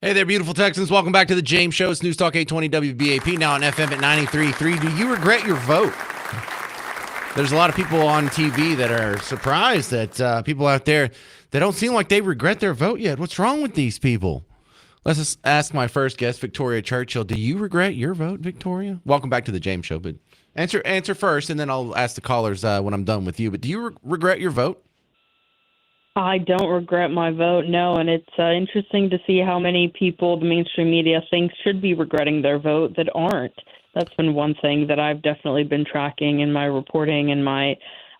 Hey there, beautiful Texans. Welcome back to the James Show. It's News Talk 820 WBAP, now on FM at 93.3. Do you regret your vote? There's a lot of people on TV that are surprised that people out there that don't seem like they regret their vote yet. What's wrong with these people? Let's just ask my first guest, Victoria Churchill. Do you regret your vote, Victoria? Welcome back to the James Show, but answer first, and then I'll ask the callers when I'm done with you. But do you regret your vote? I don't regret my vote, no, and it's interesting to see how many people the mainstream media thinks should be regretting their vote that aren't. That's been one thing that I've definitely been tracking in my reporting and my,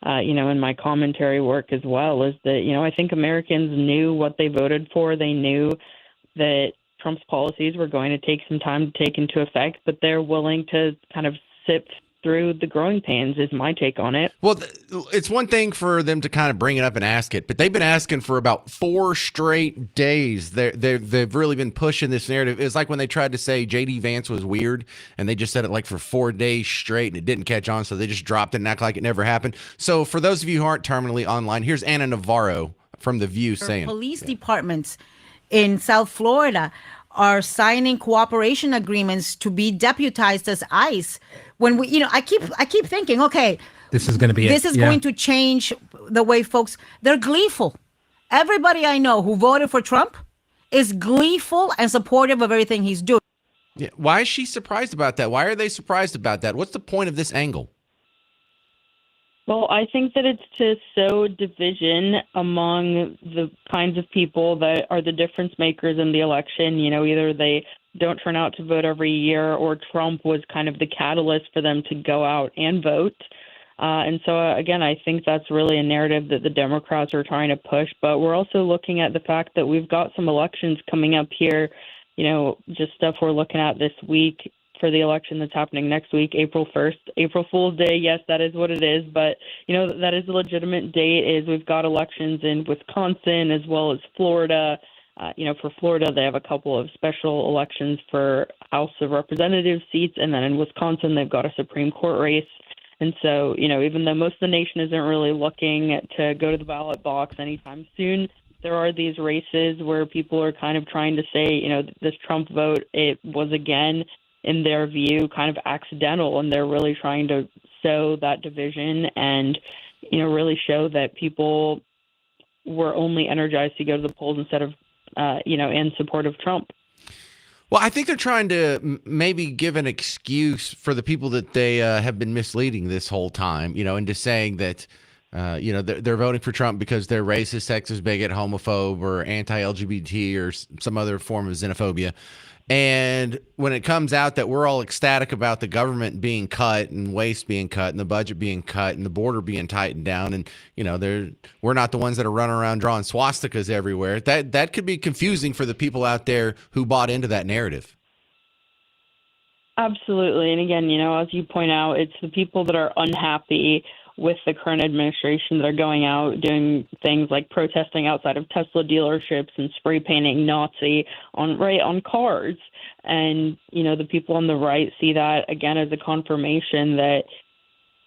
in my commentary work as well, is that, I think Americans knew what they voted for. They knew that Trump's policies were going to take some time to take into effect, but they're willing to kind of sit through the growing pains is my take on it. Well, it's one thing for them to kind of bring it up and ask it, but they've been asking for about 4 straight days. They've really been pushing this narrative. It's like when they tried to say J.D. Vance was weird, and they just said it like for 4 days straight, and it didn't catch on, so they just dropped it and act like it never happened. So for those of you who aren't terminally online, here's Anna Navarro from The View saying. Police departments in South Florida are signing cooperation agreements to be deputized as ICE. When we, I keep thinking, okay, this is going to be going to change the way folks. They're gleeful. Everybody I know who voted for Trump is gleeful and supportive of everything he's doing. Yeah. Why is she surprised about that? Why are they surprised about that? What's the point of this angle? Well, I think that it's to sow division among the kinds of people that are the difference makers in the election. Either they don't turn out to vote every year, or Trump was kind of the catalyst for them to go out and vote. And so, again, I think that's really a narrative that the Democrats are trying to push. But we're also looking at the fact that we've got some elections coming up here, just stuff we're looking at this week for the election that's happening next week, April 1st. April Fool's Day, yes, that is what it is. But, that is a legitimate date. Is we've got elections in Wisconsin as well as Florida. For Florida, they have a couple of special elections for House of Representatives seats. And then in Wisconsin, they've got a Supreme Court race. And so, even though most of the nation isn't really looking to go to the ballot box anytime soon, there are these races where people are kind of trying to say, this Trump vote, it was again, in their view, kind of accidental. And they're really trying to sow that division and, really show that people were only energized to go to the polls instead of in support of Trump. Well, I think they're trying to maybe give an excuse for the people that they have been misleading this whole time, into saying that, they're voting for Trump because they're racist, sexist, bigot, homophobe, or anti-LGBT, or some other form of xenophobia. And when it comes out that we're all ecstatic about the government being cut and waste being cut and the budget being cut and the border being tightened down, and we're not the ones that are running around drawing swastikas everywhere, that could be confusing for the people out there who bought into that narrative. Absolutely. And again, as you point out, it's the people that are unhappy with the current administration that are going out doing things like protesting outside of Tesla dealerships and spray painting Nazi on cars. And, the people on the right see that, again, as a confirmation that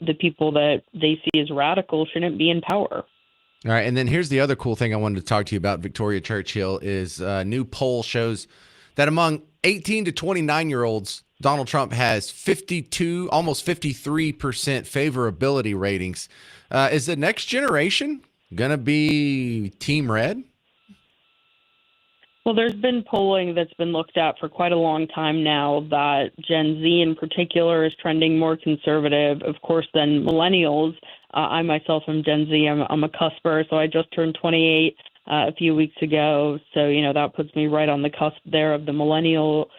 the people that they see as radical shouldn't be in power. All right. And then here's the other cool thing I wanted to talk to you about, Victoria Churchill, is a new poll shows that among 18 to 29-year-olds, Donald Trump has 52, almost 53% favorability ratings. Is the next generation going to be Team Red? Well, there's been polling that's been looked at for quite a long time now that Gen Z in particular is trending more conservative, of course, than millennials. I myself am Gen Z. I'm a cusper, so I just turned 28 a few weeks ago. So, that puts me right on the cusp there of the millennial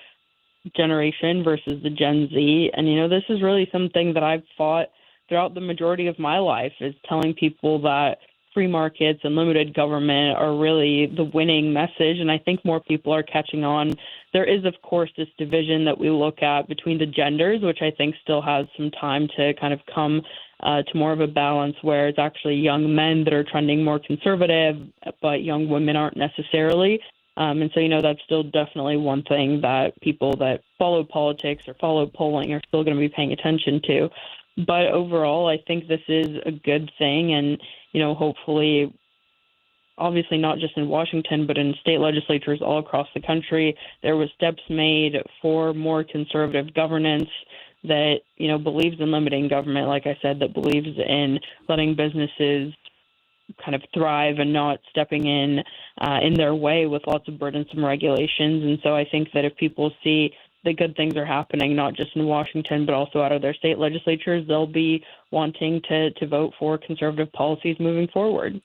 generation versus the Gen Z. And, this is really something that I've fought throughout the majority of my life, is telling people that free markets and limited government are really the winning message. And I think more people are catching on. There is, of course, this division that we look at between the genders, which I think still has some time to kind of come to more of a balance, where it's actually young men that are trending more conservative, but young women aren't necessarily. And so, that's still definitely one thing that people that follow politics or follow polling are still going to be paying attention to. But overall, I think this is a good thing. And, hopefully obviously not just in Washington, but in state legislatures all across the country. There was steps made for more conservative governance that, believes in limiting government, like I said, that believes in letting businesses kind of thrive and not stepping in their way with lots of burdensome regulations. And so I think that if people see the good things are happening, not just in Washington, but also out of their state legislatures, they'll be wanting to vote for conservative policies moving forward.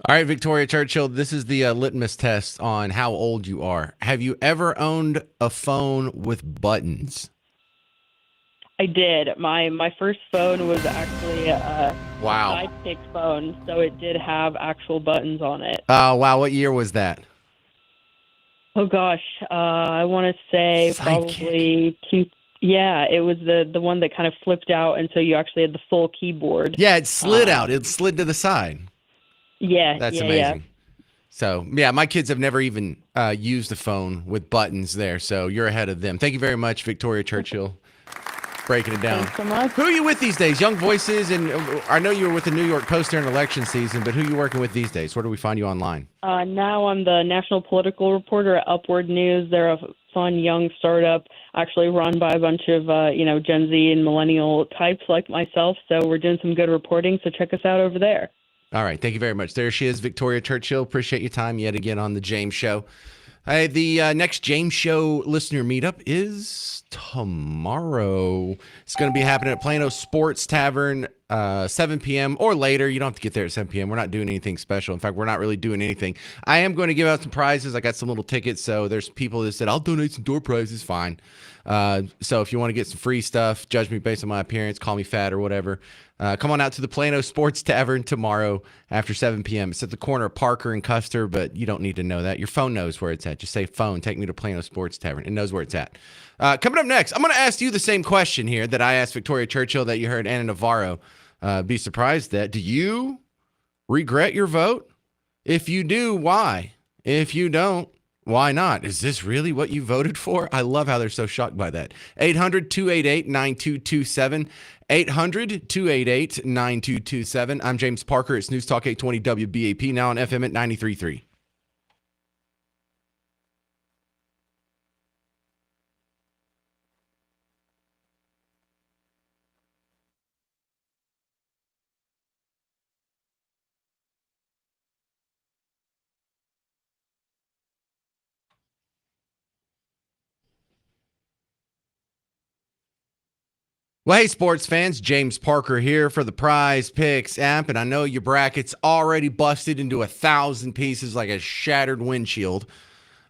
All right, Victoria Churchill, this is the litmus test on how old you are. Have you ever owned a phone with buttons? I did. My first phone was actually a Wow. sidekick phone, so it did have actual buttons on it. Wow. What year was that? Oh gosh, I want to say Sidekick. probably two. Yeah, it was the one that kind of flipped out, and so you actually had the full keyboard. Yeah, it slid out. It slid to the side. Yeah, That's yeah, amazing. So, yeah, my kids have never even used a phone with buttons there, so you're ahead of them. Thank you very much, Victoria Churchill, breaking it down. Thanks so much. Who are you with these days? Young Voices, and I know you were with the New York Post during election season, but who are you working with these days? Where do we find you online? Now I'm the national political reporter at Upward News. They're a fun young startup, actually run by a bunch of Gen Z and millennial types like myself. So we're doing some good reporting. So check us out over there. All right. Thank you very much. There she is, Victoria Churchill. Appreciate your time yet again on the James Show. Hey, the next James Show listener meetup is tomorrow. It's going to be happening at Plano Sports Tavern, 7 p.m. or later. You don't have to get there at 7 p.m. We're not doing anything special. In fact, we're not really doing anything. I am going to give out some prizes. I got some little tickets. So there's people that said, I'll donate some door prizes. Fine. So if you want to get some free stuff, judge me based on my appearance, call me fat or whatever. Come on out to the Plano Sports Tavern tomorrow after 7 p.m. It's at the corner of Parker and Custer, but you don't need to know that. Your phone knows where it's at. Just say, phone, take me to Plano Sports Tavern. It knows where it's at. Coming up next, I'm going to ask you the same question here that I asked Victoria Churchill that you heard Anna Navarro be surprised at. Do you regret your vote? If you do, why? If you don't, why not? Is this really what you voted for? I love how they're so shocked by that. 800-288-9227. 800-288-9227. I'm James Parker. It's News Talk 820 WBAP, now on FM at 93.3. Well, hey, sports fans, James Parker here for the Prize Picks app, and I know your bracket's already busted into 1,000 pieces like a shattered windshield.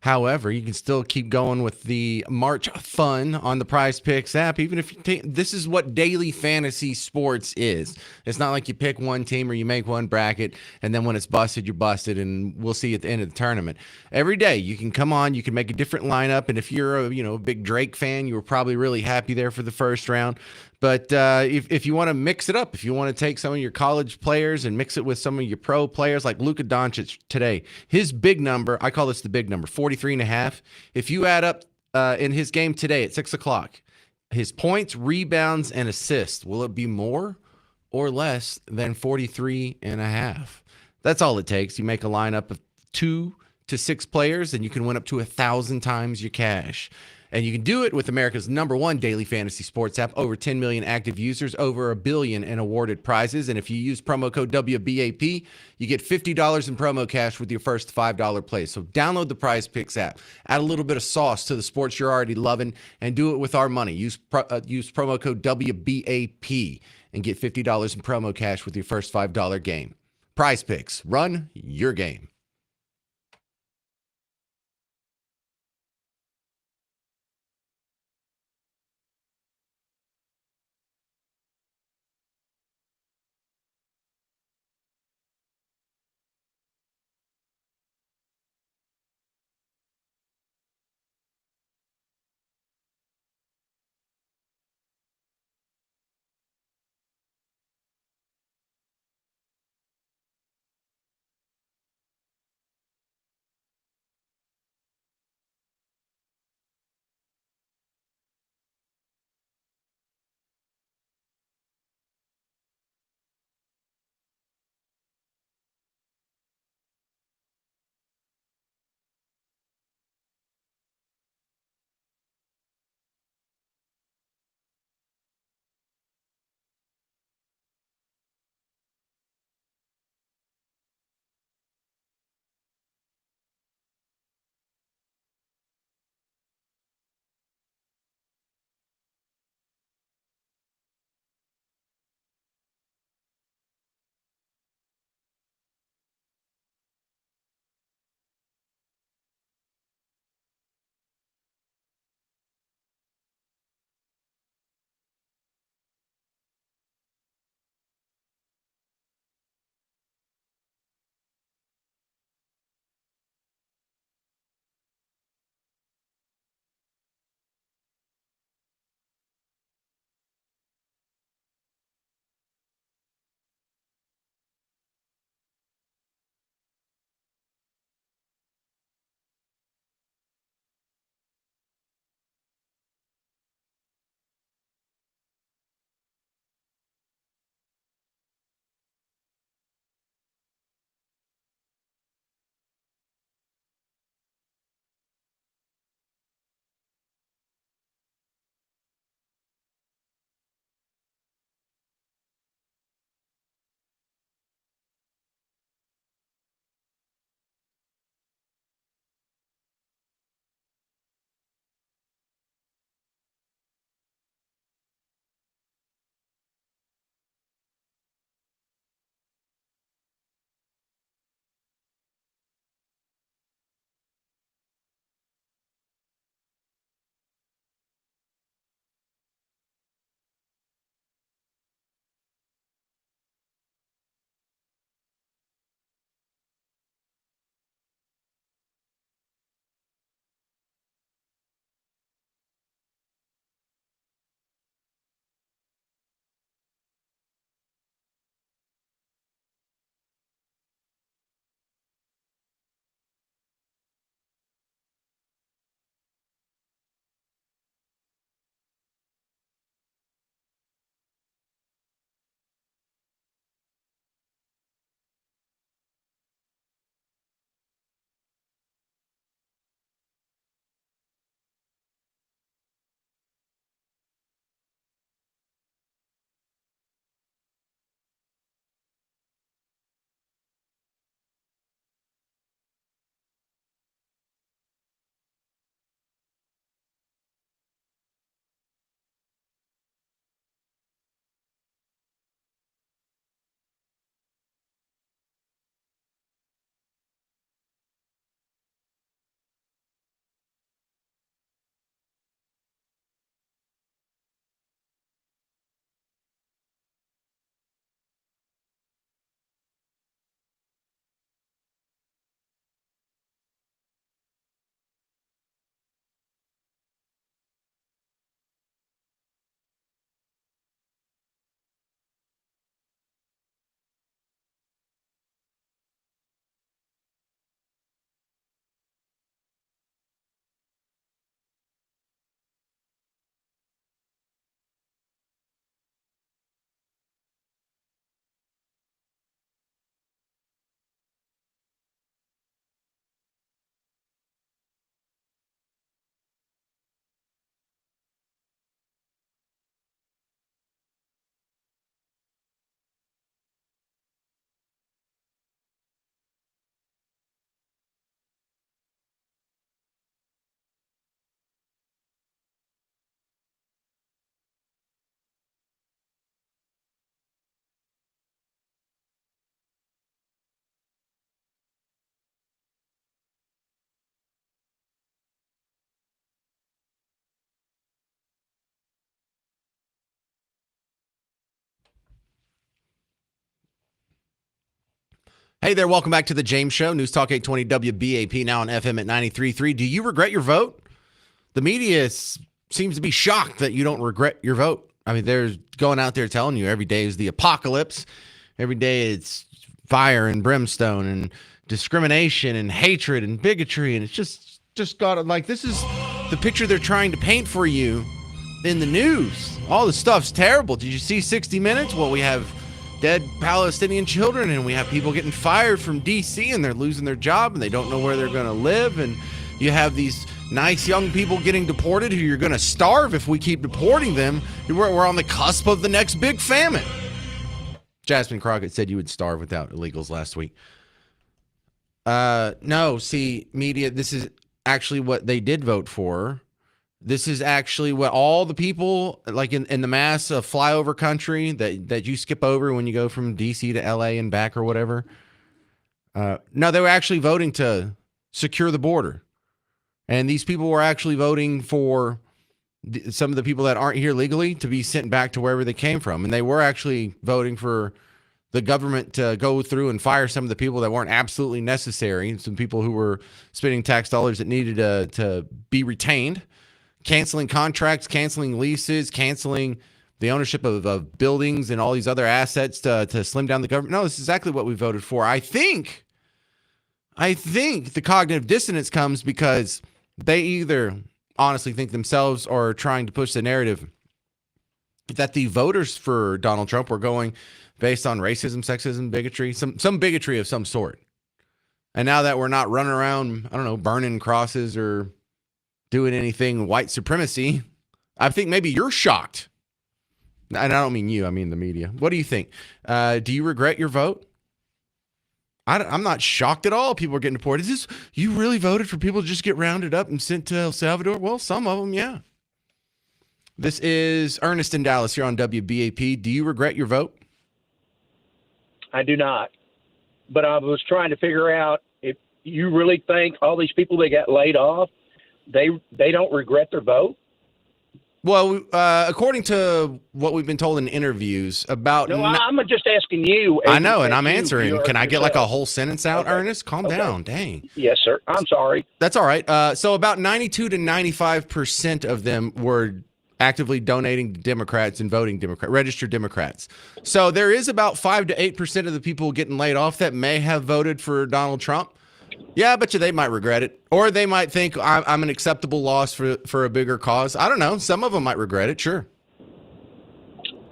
However, you can still keep going with the March fun on the Prize Picks app, even if this is what daily fantasy sports is. It's not like you pick one team or you make one bracket, and then when it's busted, you're busted, and we'll see you at the end of the tournament. Every day, you can come on, you can make a different lineup, and if you're a big Drake fan, you were probably really happy there for the first round. But if you want to mix it up, if you want to take some of your college players and mix it with some of your pro players like Luka Doncic today, his big number, I call this the big number, 43.5. If you add up in his game today at 6 o'clock, his points, rebounds, and assists, will it be more or less than 43.5? That's all it takes. You make a lineup of 2 to 6 players, and you can win up to 1,000 times your cash. And you can do it with America's #1 daily fantasy sports app. Over 10 million active users, over $1 billion in awarded prizes. And if you use promo code WBAP, you get $50 in promo cash with your first $5 play. So download the Prize Picks app. Add a little bit of sauce to the sports you're already loving and do it with our money. Use promo code WBAP and get $50 in promo cash with your first $5 game. Prize Picks. Run your game. Hey there, welcome back to the James Show, News Talk 820 WBAP, now on FM at 93.3. Do you regret your vote? The media seems to be shocked that you don't regret your vote. I mean, they're going out there telling you every day is the apocalypse. Every day it's fire and brimstone and discrimination and hatred and bigotry. And it's just got like, this is the picture they're trying to paint for you in the news. All the stuff's terrible. Did you see 60 Minutes? Well, we have dead Palestinian children and we have people getting fired from D.C. and they're losing their job and they don't know where they're going to live. And you have these nice young people getting deported who you're going to starve if we keep deporting them. We're on the cusp of the next big famine. Jasmine Crockett said you would starve without illegals last week. No, see, media, this is actually what they did vote for. This is actually what all the people, like in the mass of flyover country that you skip over when you go from D.C. to L.A. and back or whatever. No, they were actually voting to secure the border. And these people were actually voting for some of the people that aren't here legally to be sent back to wherever they came from. And they were actually voting for the government to go through and fire some of the people that weren't absolutely necessary. Some people who were spending tax dollars that needed to be retained, canceling contracts, canceling leases, canceling the ownership of buildings and all these other assets to slim down the government. No, this is exactly what we voted for. I think the cognitive dissonance comes because they either honestly think themselves or are trying to push the narrative that the voters for Donald Trump were going based on racism, sexism, bigotry, some bigotry of some sort. And now that we're not running around, I don't know, burning crosses or doing anything white supremacy, I think maybe you're shocked. And I don't mean you, I mean the media. What do you think? Do you regret your vote? I'm not shocked at all. People are getting deported. Is this, you really voted for people to just get rounded up and sent to El Salvador? Well, some of them, yeah. This is Ernest in Dallas here on WBAP. Do you regret your vote? I do not. But I was trying to figure out if you really think all these people that got laid off, they don't regret their vote? Well, according to what we've been told in interviews about... No, I'm just asking you. I know, and I'm answering. Can I get like a whole sentence out, okay. Ernest? Calm down. Dang. Yes, sir. I'm sorry. That's all right. So about 92 to 95% of them were actively donating to Democrats and voting Democrat, registered Democrats. So there is about 5 to 8% of the people getting laid off that may have voted for Donald Trump. Yeah, I bet you they might regret it. Or they might think I'm an acceptable loss for a bigger cause. I don't know. Some of them might regret it, sure.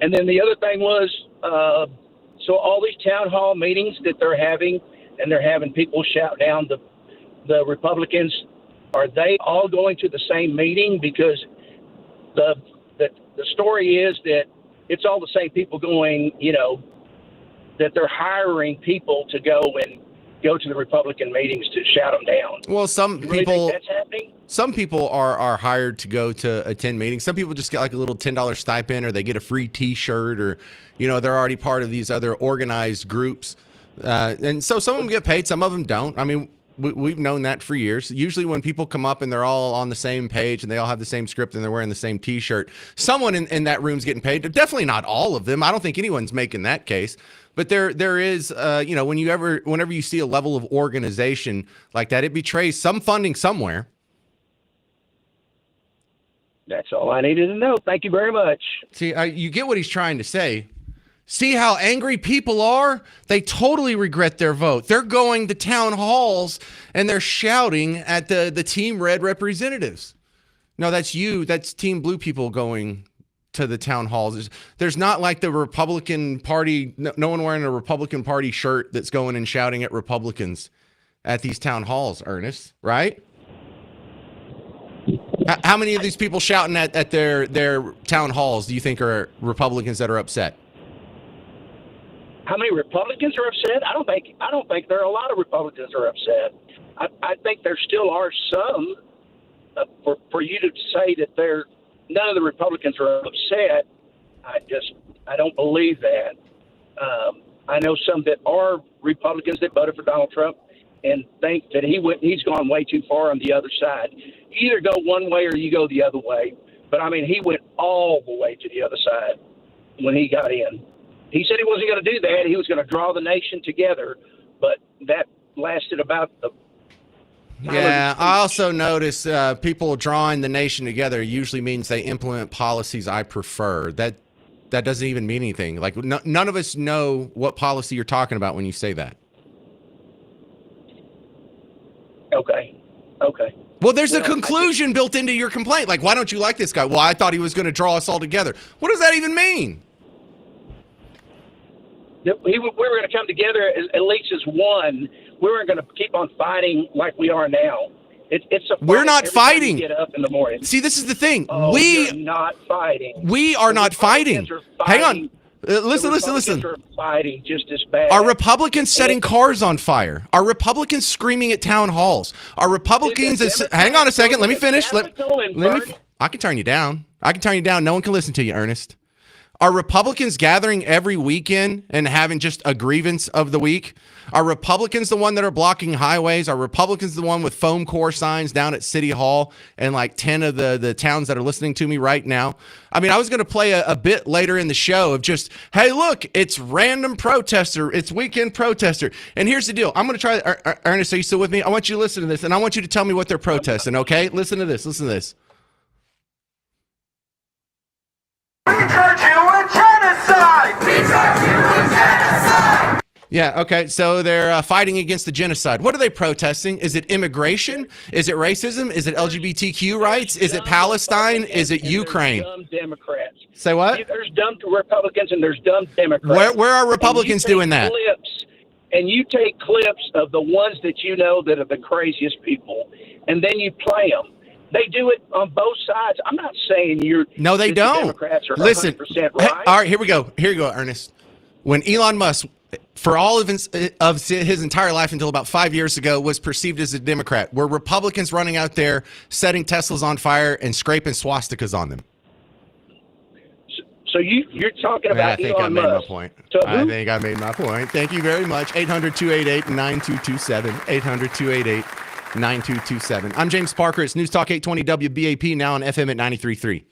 And then the other thing was, so all these town hall meetings that they're having, and they're having people shout down the Republicans, are they all going to the same meeting? Because the story is that it's all the same people going, that they're hiring people to go to the Republican meetings to shout them down. Well, some you really people, think that's happening? Some people are hired to go to attend meetings. Some people just get like a little $10 stipend, or they get a free T-shirt, or they're already part of these other organized groups. And so some of them get paid, some of them don't. I mean, we've known that for years. Usually when people come up and they're all on the same page and they all have the same script and they're wearing the same T-shirt, someone in that room's getting paid. Definitely not all of them. I don't think anyone's making that case. But there is, whenever you see a level of organization like that, it betrays some funding somewhere. That's all I needed to know. Thank you very much. See, you get what he's trying to say. See how angry people are? They totally regret their vote. They're going to town halls and they're shouting at the Team Red representatives. No, that's you. That's Team Blue people going to the town halls. There's not like the Republican Party, no one wearing a Republican Party shirt that's going and shouting at Republicans at these town halls, Ernest, right? How many of these people shouting at their town halls do you think are Republicans that are upset? How many Republicans are upset? I don't think there are a lot of Republicans that are upset. I think there still are some. For you to say that none of the Republicans are upset, I don't believe that. I know some that are Republicans that voted for Donald Trump and think that he's gone way too far on the other side. You either go one way or you go the other way. But I mean, he went all the way to the other side when he got in. He said he wasn't going to do that. He was going to draw the nation together. but that lasted about the time of Yeah, the I speech. also notice people drawing the nation together usually means they implement policies I prefer. That doesn't even mean anything. Like none of us know what policy you're talking about when you say that. Okay. Well, there's a Well, conclusion built into your complaint. Like, why don't you like this guy? Well, I thought he was going to draw us all together. What does that even mean? We were going to come together at least as one. We weren't going to keep on fighting like we are now. It's a fight We're not every time you fighting. get up in the morning. See, this is the thing. Oh, you're not fighting. We are The not fighting. Republicans are fighting. Hang on. Listen. The Republicans are fighting just as bad. Are Republicans setting cars on fire? Are Republicans screaming at town halls? Are Republicans? Hang on a second. Let me finish. I can turn you down. No one can listen to you, Ernest. Are Republicans gathering every weekend and having just a grievance of the week? Are Republicans the one that are blocking highways? Are Republicans the one with foam core signs down at City Hall and like 10 of the towns that are listening to me right now? I mean, I was going to play a bit later in the show of just, hey, look, it's random protester. It's weekend protester. And here's the deal. I'm going to try. Ernest, are you still with me? I want you to listen to this, and I want you to tell me what they're protesting, okay? Listen to this. We charge you a genocide! We charge you a genocide! Yeah, okay, so they're fighting against the genocide. What are they protesting? Is it immigration? Is it racism? Is it LGBTQ rights? Is it Palestine? Is it Ukraine? There's dumb Democrats. Say what? There's dumb Republicans and there's dumb Democrats. Where are Republicans doing that? You take clips of the ones that you know that are the craziest people, and then you play them. They do it on both sides. I'm not saying No, they don't. The Democrats are Listen, 100% right. all right, here we go, Ernest. When Elon Musk, for all of his entire life until about 5 years ago, was perceived as a Democrat, were Republicans running out there setting Teslas on fire and scraping swastikas on them? So you're talking about I think I Elon made Musk. my point. So I think I made my point. Thank you very much. 800-288-9227. 800-288-9227. I'm James Parker. It's News Talk 820 WBAP, now on FM at 93.3.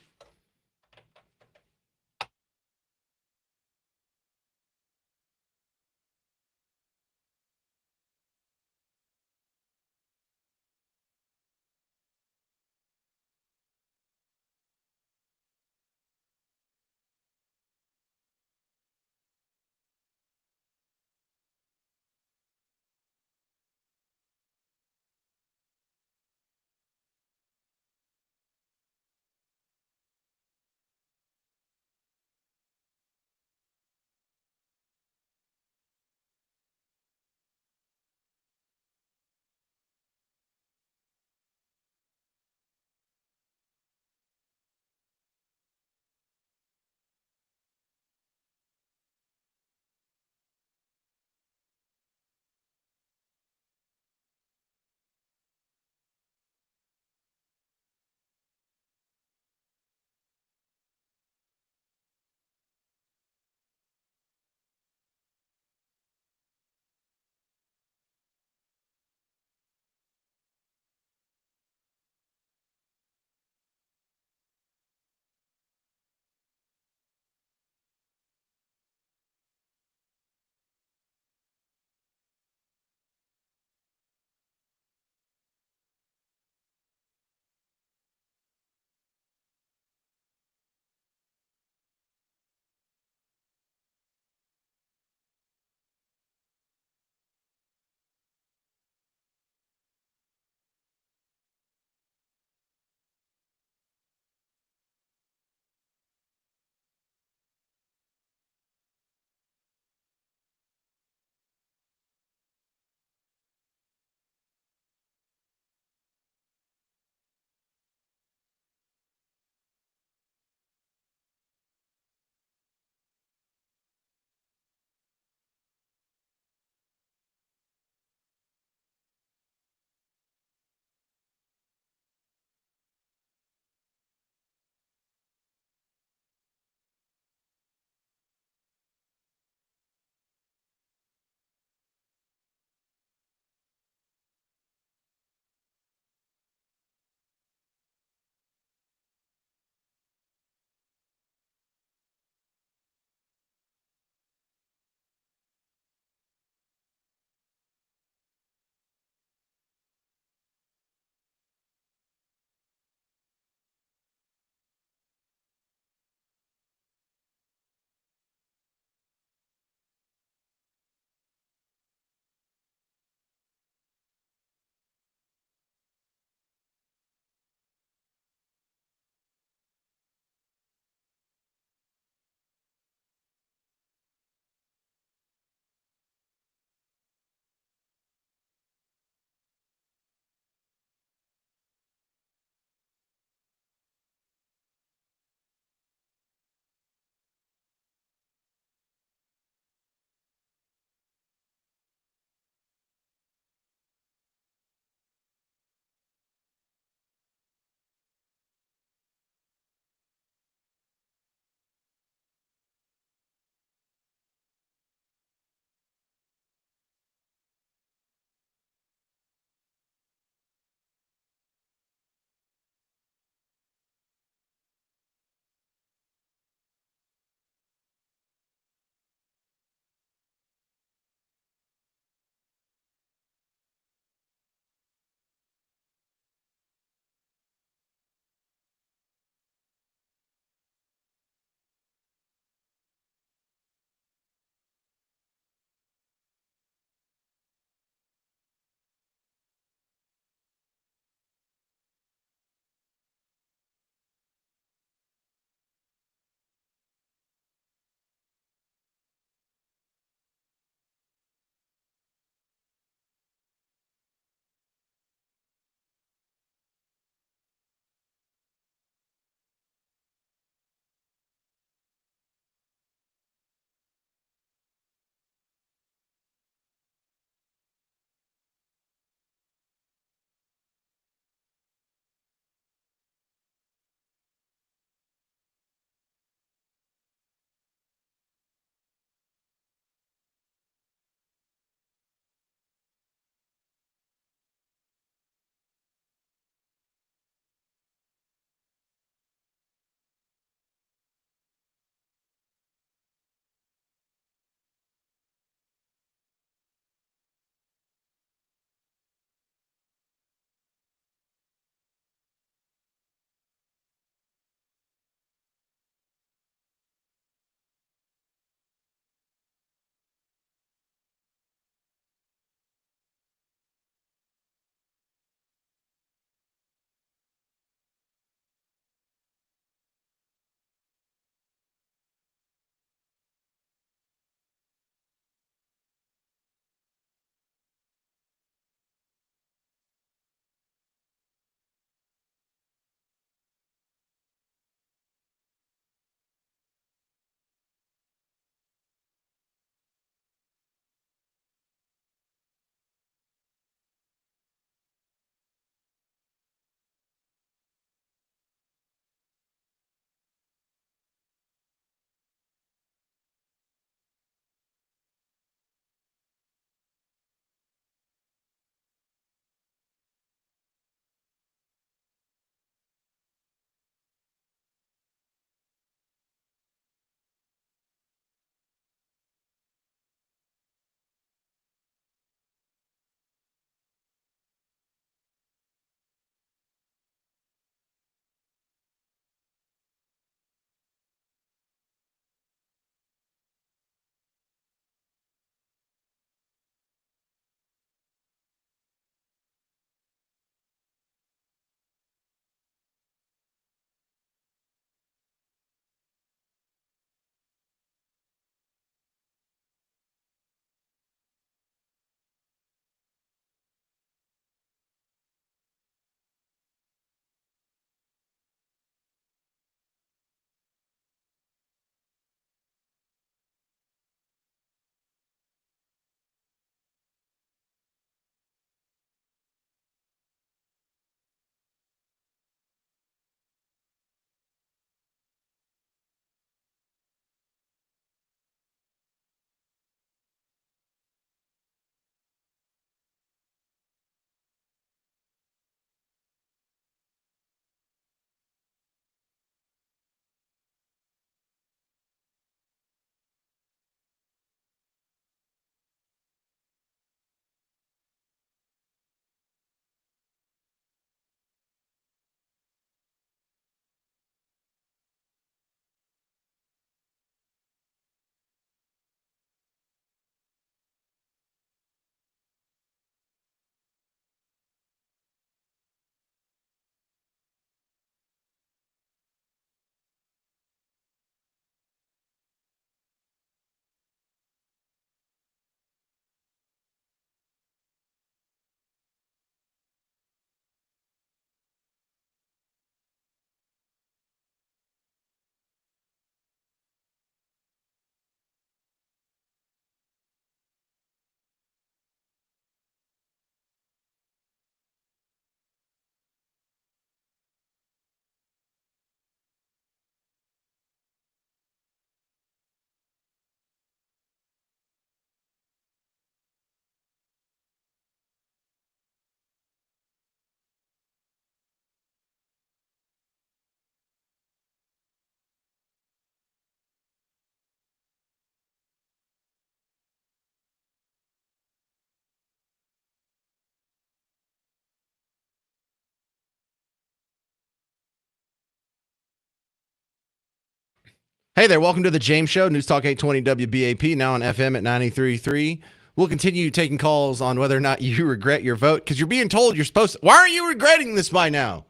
Hey there, welcome to the James Show, News Talk 820 WBAP, now on FM at 93.3. We'll continue taking calls on whether or not you regret your vote, because you're being told you're supposed to. Why are you regretting this by now?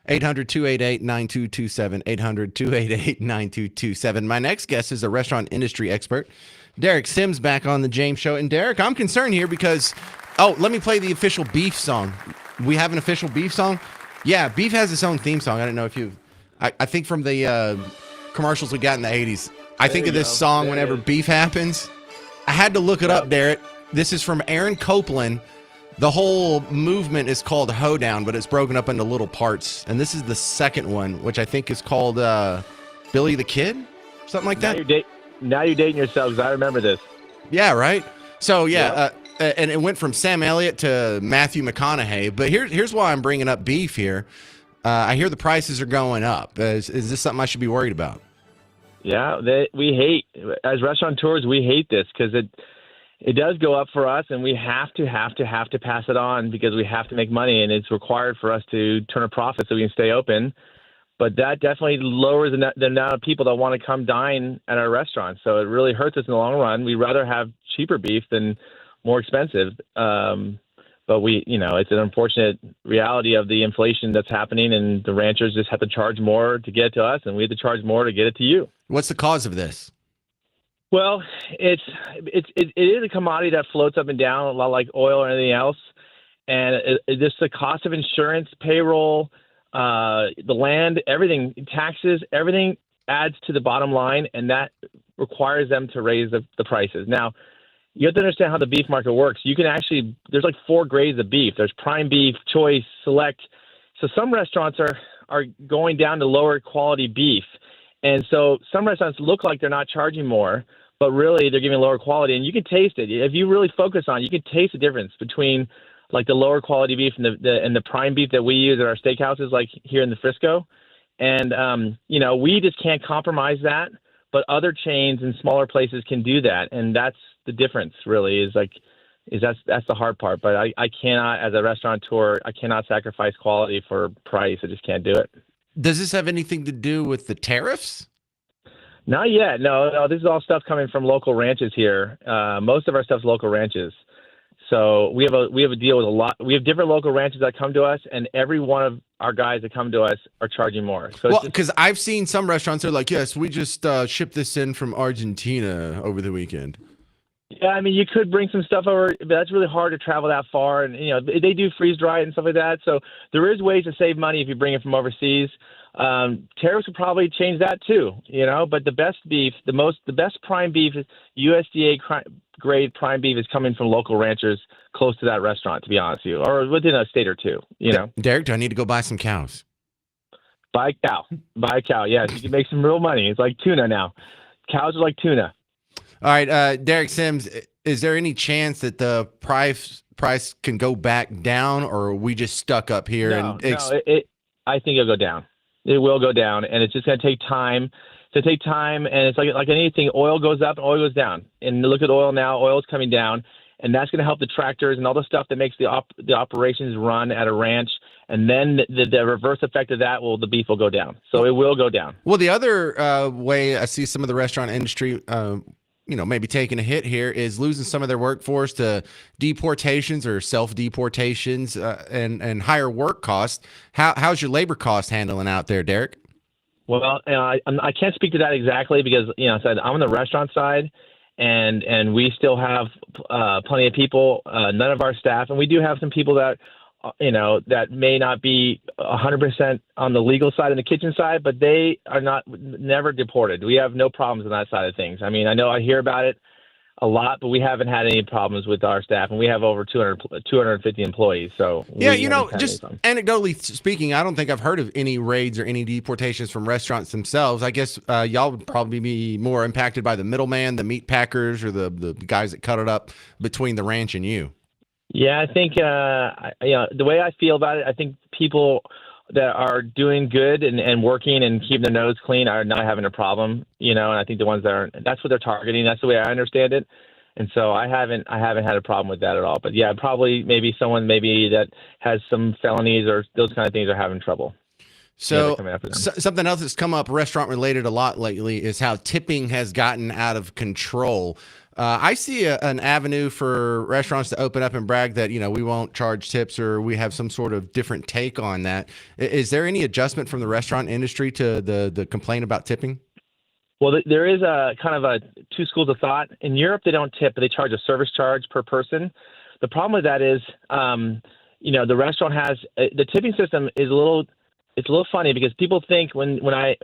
800-288-9227, 800-288-9227. My next guest is a restaurant industry expert, Derek Sims, back on the James Show. And Derek, I'm concerned here because, let me play the official beef song. We have an official beef song? Yeah, beef has its own theme song. I don't know if you've, I think from the commercials we got in the 80s. I think of this song whenever beef happens. I had to look it up, Derek. This is from Aaron Copland. The whole movement is called Hoedown, but it's broken up into little parts. And this is the second one, which I think is called Billy the Kid, something like that. Now you're dating yourself, because I remember this. Yeah, right? So, and it went from Sam Elliott to Matthew McConaughey. But here's why I'm bringing up beef here. I hear the prices are going up. Is this something I should be worried about? Yeah, we hate, as restaurateurs, we hate this because it does go up for us, and we have to pass it on because we have to make money, and it's required for us to turn a profit so we can stay open. But that definitely lowers the amount of people that want to come dine at our restaurants. So it really hurts us in the long run. We'd rather have cheaper beef than more expensive. But it's an unfortunate reality of the inflation that's happening, and the ranchers just have to charge more to get it to us, and we have to charge more to get it to you. What's the cause of this? Well, it is a commodity that floats up and down a lot like oil or anything else, and just the cost of insurance, payroll, the land, everything, taxes, everything adds to the bottom line, and that requires them to raise the prices. Now, you have to understand how the beef market works. You can actually, there's like 4 grades of beef. There's prime beef, choice, select. So some restaurants are going down to lower quality beef. And so some restaurants look like they're not charging more, but really they're giving lower quality. And you can taste it. If you really focus on it, you can taste the difference between like the lower quality beef and the prime beef that we use at our steakhouses, like here in the Frisco. And, we just can't compromise that. But other chains and smaller places can do that. And that's the difference, really, that's the hard part. But I cannot, as a restaurateur, I cannot sacrifice quality for price. I just can't do it. Does this have anything to do with the tariffs? Not yet. No, this is all stuff coming from local ranches here. Most of our stuff's local ranches. So we have a deal with we have different local ranches that come to us, and every one of our guys that come to us are charging more. So because I've seen some restaurants are like, yes, we just shipped this in from Argentina over the weekend. Yeah, I mean, you could bring some stuff over, but that's really hard to travel that far. And, they do freeze dry it and stuff like that. So there is ways to save money if you bring it from overseas. Tariffs would probably change that too, but the best beef, the best prime beef, USDA grade prime beef is coming from local ranchers close to that restaurant, to be honest with you, or within a state or two, Derek, do I need to go buy some cows? Buy a cow. Yes, you can make some real money. It's like tuna now. Cows are like tuna. All right, Derek Sims, is there any chance that the price can go back down, or are we just stuck up here? I think it'll go down. It will go down, and it's just going to take time. And it's like anything, oil goes up, oil goes down. And look at oil now. Oil is coming down, and that's going to help the tractors and all the stuff that makes the operations run at a ranch. And then the reverse effect of that, the beef will go down. So it will go down. Well, the other way I see some of the restaurant industry maybe taking a hit here is losing some of their workforce to deportations or self-deportations and higher work costs. How's your labor cost handling out there, Derek? Well, I can't speak to that exactly because, I'm on the restaurant side and we still have plenty of people, none of our staff, and we do have some people that that may not be 100% on the legal side and the kitchen side, but they are never deported. We have no problems on that side of things. I mean, I know I hear about it a lot, but we haven't had any problems with our staff, and we have over 250 employees. So yeah, just anecdotally speaking, I don't think I've heard of any raids or any deportations from restaurants themselves. I guess y'all would probably be more impacted by the middleman, the meat packers, or the guys that cut it up between the ranch and you. Yeah, I think the way I feel about it, I think people that are doing good and working and keeping their nose clean are not having a problem, and I think the ones that's what they're targeting. That's the way I understand it. And so I haven't had a problem with that at all. But yeah, probably maybe someone that has some felonies or those kind of things are having trouble. So, coming after them. something else that's come up restaurant related a lot lately is how tipping has gotten out of control. I see an avenue for restaurants to open up and brag that, we won't charge tips or we have some sort of different take on that. Is there any adjustment from the restaurant industry to the complaint about tipping? Well, there is a kind of a two schools of thought. In Europe, they don't tip, but they charge a service charge per person. The problem with that is, the restaurant has the tipping system is it's a little funny because people think when I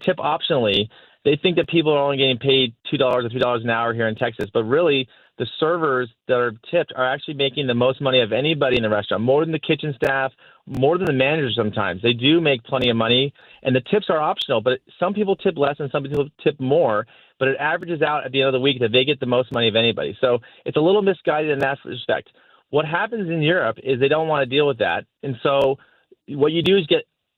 tip optionally, they think that people are only getting paid $2 or $3 an hour here in Texas, but really the servers that are tipped are actually making the most money of anybody in the restaurant, more than the kitchen staff, more than the managers sometimes. They do make plenty of money, and the tips are optional, but some people tip less and some people tip more, but it averages out at the end of the week that they get the most money of anybody. So it's a little misguided in that respect. What happens in Europe is they don't want to deal with that, and so what you do is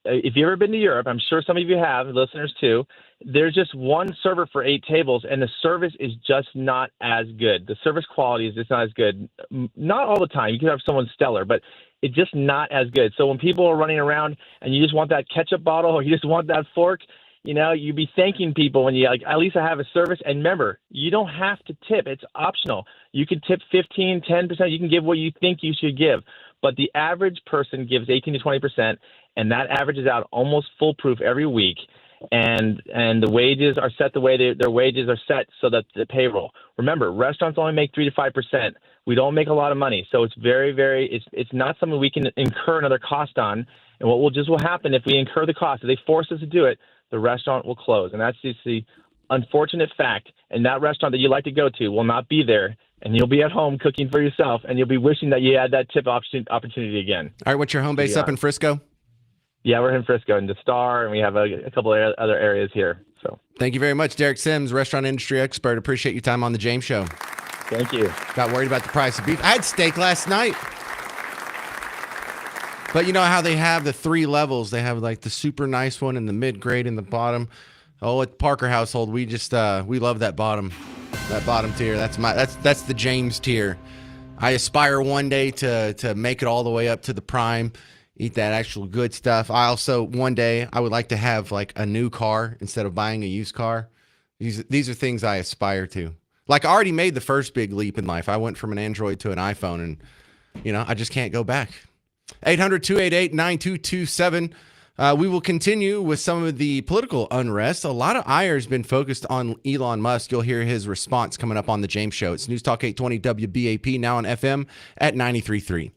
if you've ever been to Europe, I'm sure some of you have, listeners too, there's just one server for 8 tables, and the service is just not as good. The service quality is just not as good. Not all the time. You can have someone stellar, but it's just not as good. So when people are running around and you just want that ketchup bottle or you just want that fork, you'd be thanking people when you at least I have a service. And remember, you don't have to tip. It's optional. You can tip 15, 10%. You can give what you think you should give. But the average person gives 18 to 20%, and that averages out almost foolproof every week. And the wages are set the way their wages are set so that the payroll. Remember, restaurants only make 3 to 5%. We don't make a lot of money, so it's very, very. It's not something we can incur another cost on. And what will happen if we incur the cost? If they force us to do it, the restaurant will close, and that's just the unfortunate fact. And that restaurant that you like to go to will not be there. And you'll be at home cooking for yourself, and you'll be wishing that you had that tip opportunity again. All right, what's your home base up in Frisco? Yeah, we're in Frisco, in the Star, and we have a couple of other areas here. So thank you very much, Derek Sims, restaurant industry expert. Appreciate your time on the James Show. Thank you. Got worried about the price of beef. I had steak last night. But you know how they have the 3 levels? They have like the super nice one and the mid-grade and the bottom. Oh, at Parker household, we just we love that bottom tier. That's the James tier. I aspire one day to make it all the way up to the prime, eat that actual good stuff. I also one day I would like to have like a new car instead of buying a used car. These are things I aspire to. Like I already made the first big leap in life. I went from an Android to an iPhone, and I just can't go back. 800-288-9227. We will continue with some of the political unrest. A lot of ire has been focused on Elon Musk. You'll hear his response coming up on the James Show. It's News Talk 820 WBAP, now on FM at 93.3.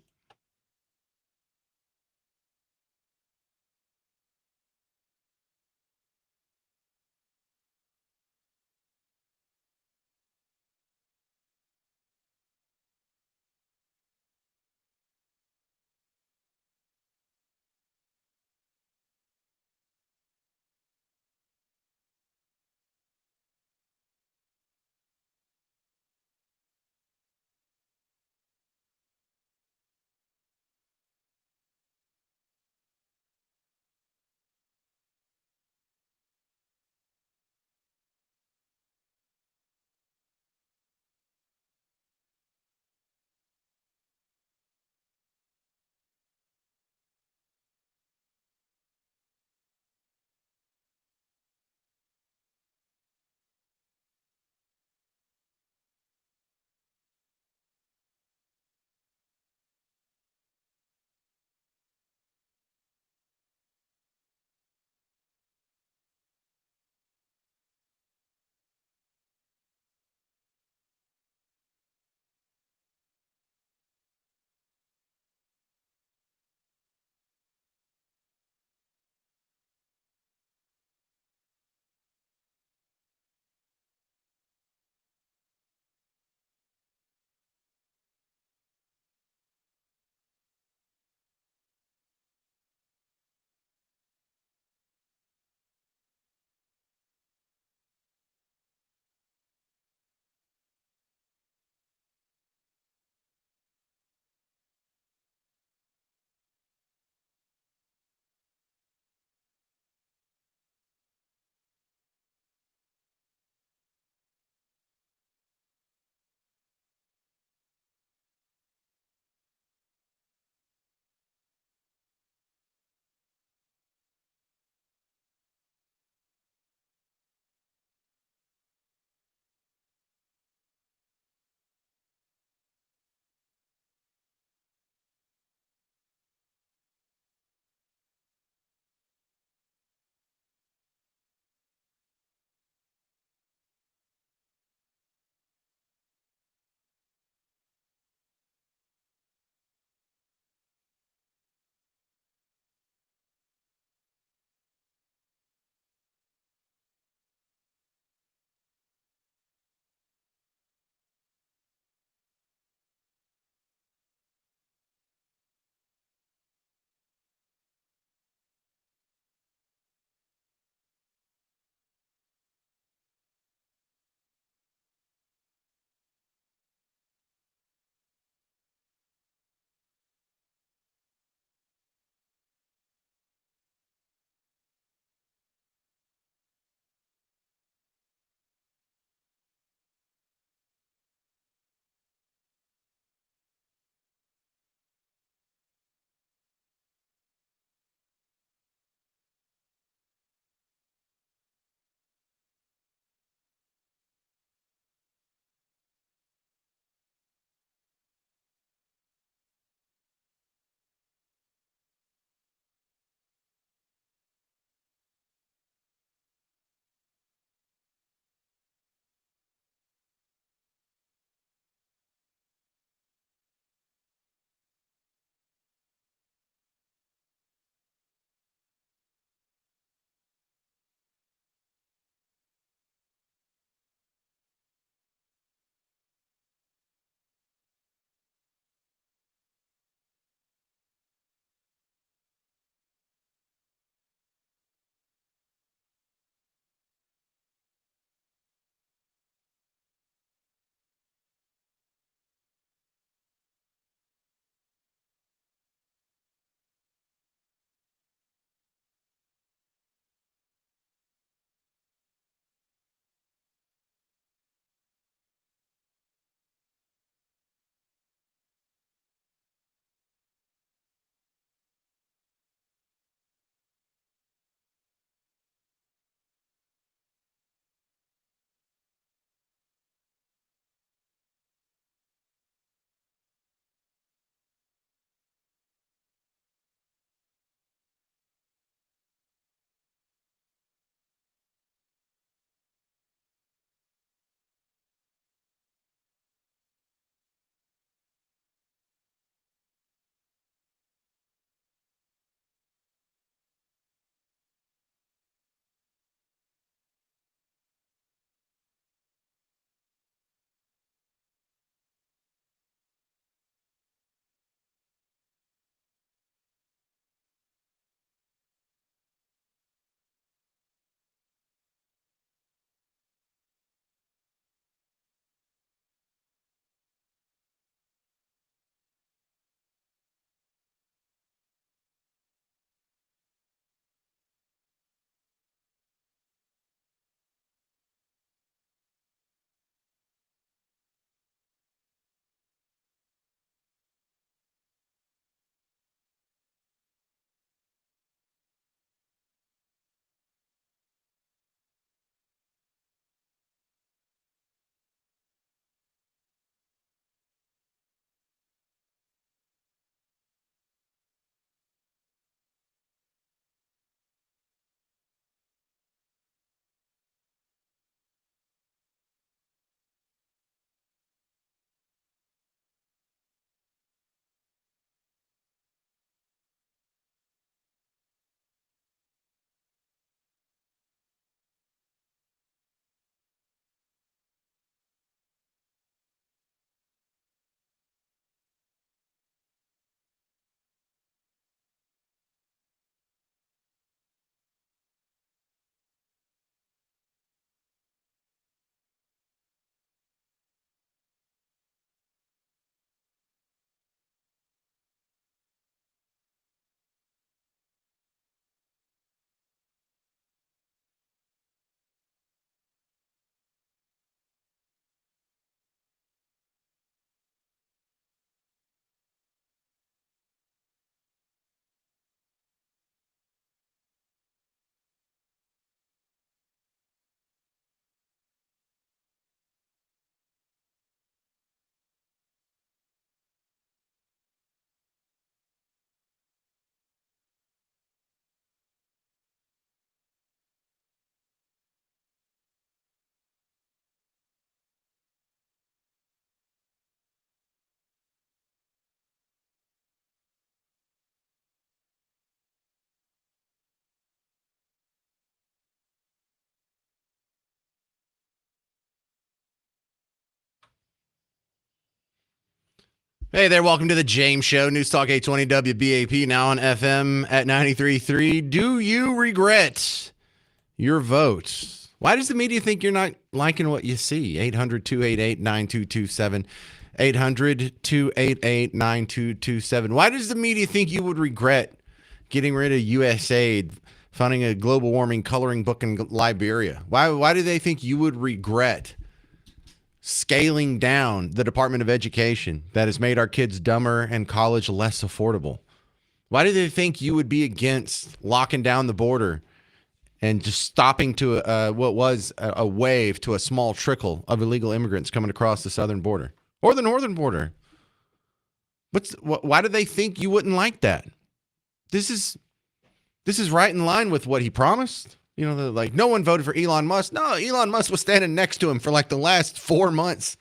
Hey there, welcome to the James Show, News Talk 820 WBAP, now on FM at 93.3. Do you regret your vote? Why does the media think you're not liking what you see? 800-288-9227. 800-288-9227. Why does the media think you would regret getting rid of USAID, funding a global warming coloring book in Liberia? Why do they think you would regret scaling down the Department of Education that has made our kids dumber and college less affordable? Why do they think you would be against locking down the border and just stopping to what was a wave to a small trickle of illegal immigrants coming across the southern border or the northern border? Why do they think you wouldn't like that? This is right in line with what he promised. You know, like no one voted for Elon Musk. No, Elon Musk was standing next to him for like the last 4 months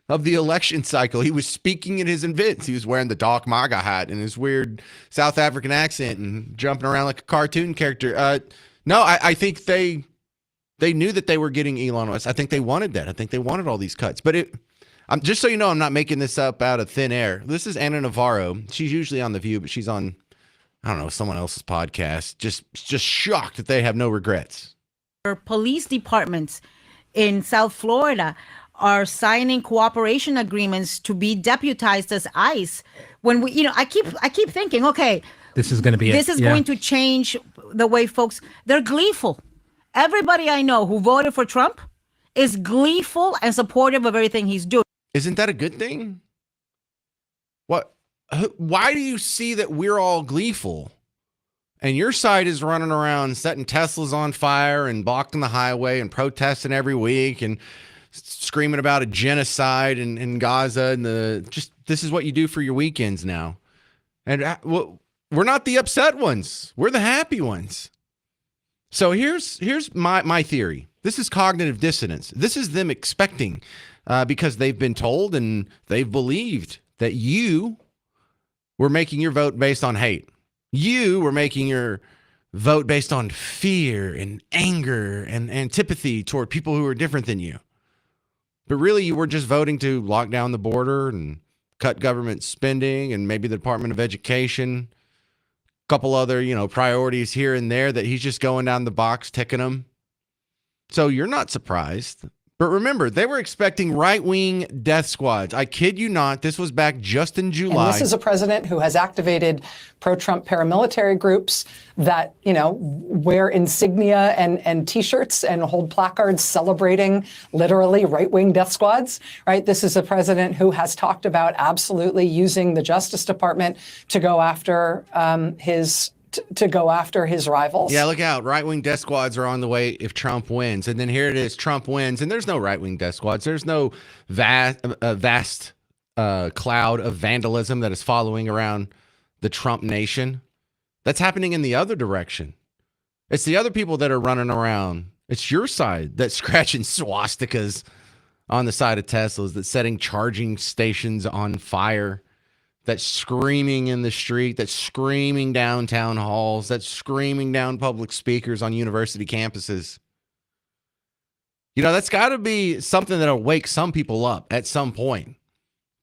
of the election cycle. He was speaking at his events. He was wearing the Doc MAGA hat and his weird South African accent and jumping around like a cartoon character. No, I think they knew that they were getting Elon Musk. I think they wanted that. I think they wanted all these cuts. But I'm just so you know, I'm not making this up out of thin air. This is Anna Navarro. She's usually on The View, but she's on, I don't know, someone else's podcast. Just shocked that they have no regrets. Police departments in South Florida are signing cooperation agreements to be deputized as ICE. When we, I keep thinking, okay, this is going to be going to change the way folks. They're gleeful. Everybody I know who voted for Trump is gleeful and supportive of everything he's doing. Isn't that a good thing? Why do you see that we're all gleeful and your side is running around setting Teslas on fire and blocking the highway and protesting every week and screaming about a genocide in Gaza and this is what you do for your weekends now? And we're not the upset ones. We're the happy ones. So here's my theory. This is cognitive dissonance. This is them expecting because they've been told and they've believed that you were making your vote based on hate. You were making your vote based on fear and anger and antipathy toward people who are different than you. But really, you were just voting to lock down the border and cut government spending and maybe the Department of Education, a couple other, priorities here and there that he's just going down the box, ticking them. So you're not surprised. But remember, they were expecting right-wing death squads. I kid you not. This was back just in July. And this is a president who has activated pro-Trump paramilitary groups that, wear insignia and T-shirts and hold placards celebrating literally right-wing death squads, right? This is a president who has talked about absolutely using the Justice Department to go after his rivals. Yeah, look out. Right-wing death squads are on the way if Trump wins. And then here it is, Trump wins. And there's no right-wing death squads. There's no vast cloud of vandalism that is following around the Trump nation. That's happening in the other direction. It's the other people that are running around. It's your side that's scratching swastikas on the side of Teslas, that's setting charging stations on fire, that's screaming in the street, that's screaming down town halls, that's screaming down public speakers on university campuses. That's got to be something that'll wake some people up at some point,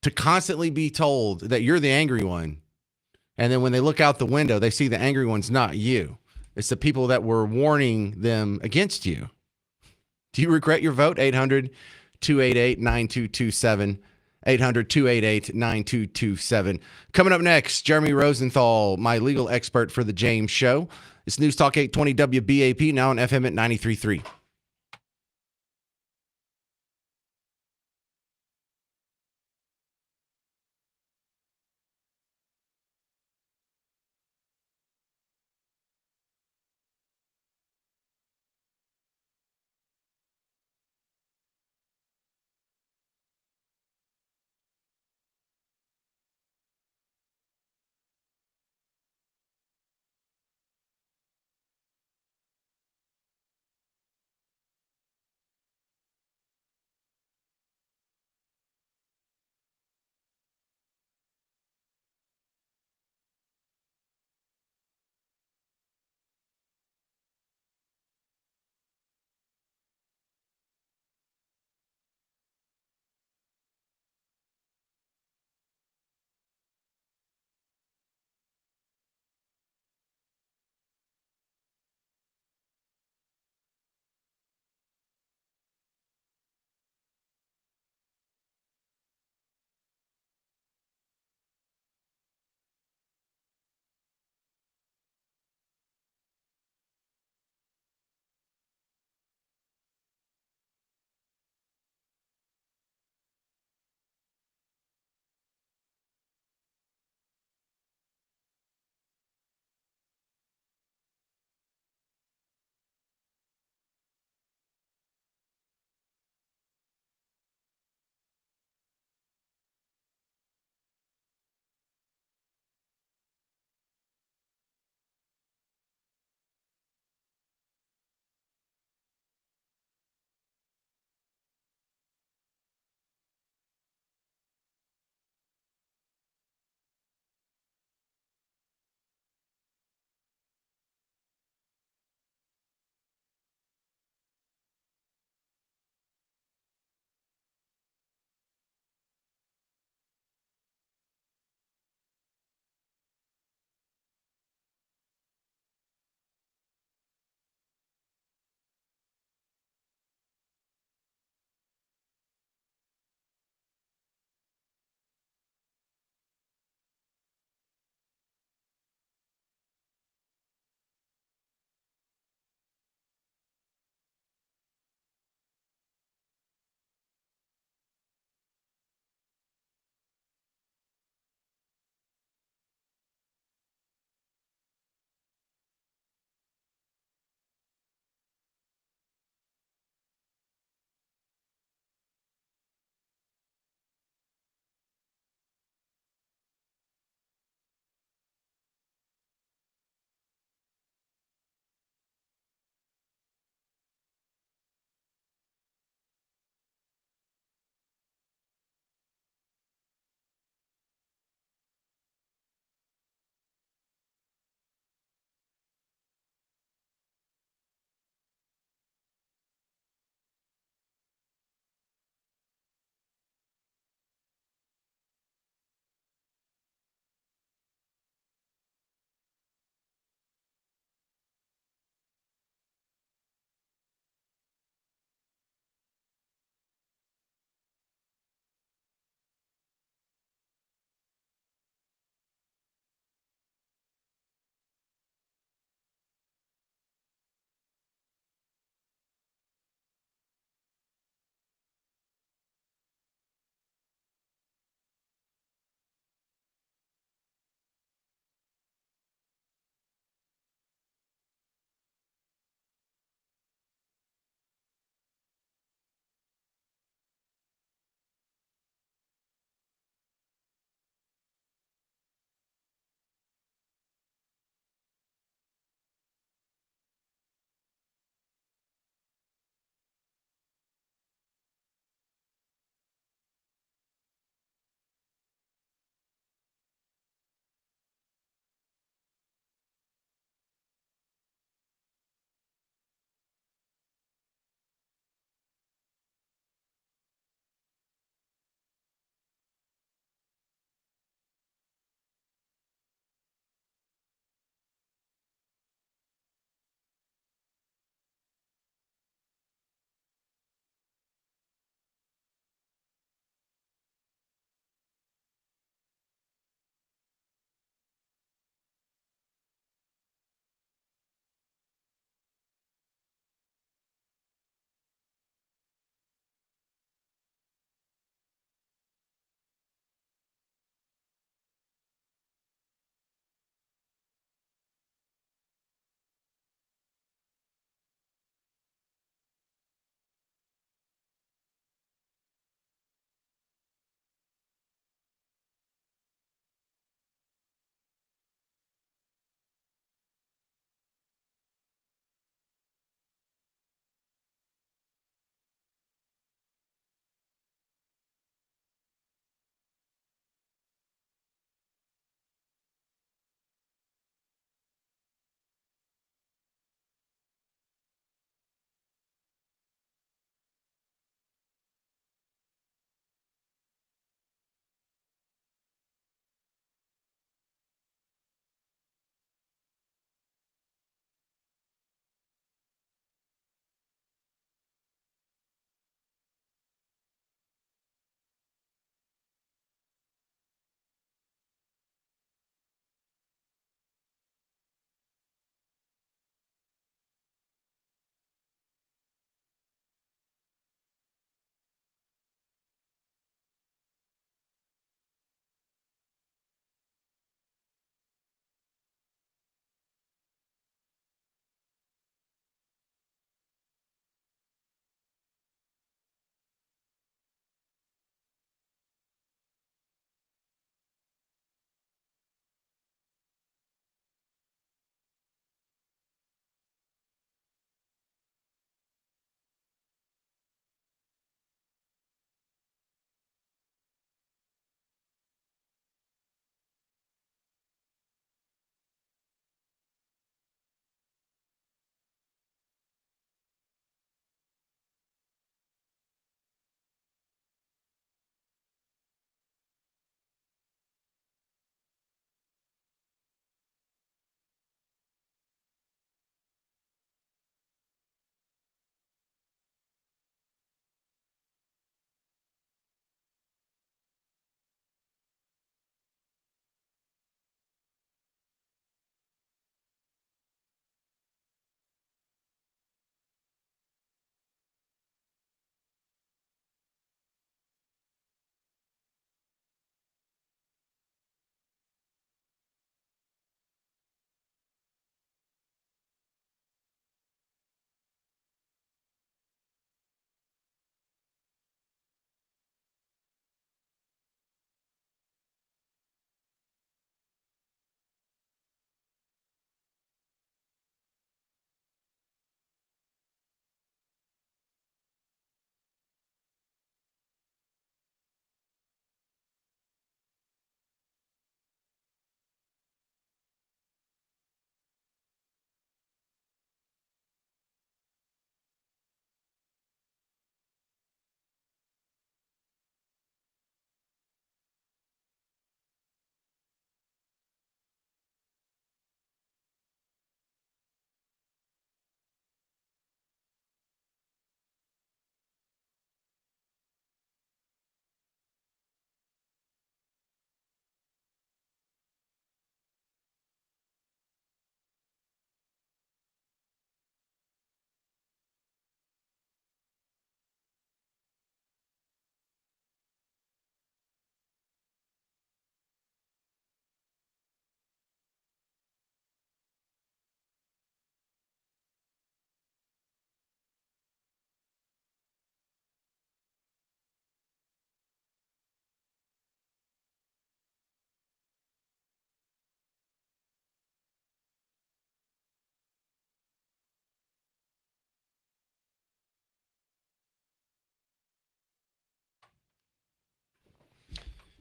to constantly be told that you're the angry one. And then when they look out the window, they see the angry one's not you. It's the people that were warning them against you. Do you regret your vote? 800-288-9227. 800-288-9227. Coming up next, Jeremy Rosenthal, my legal expert for the James Show. It's News Talk 820 WBAP, now on FM at 93.3.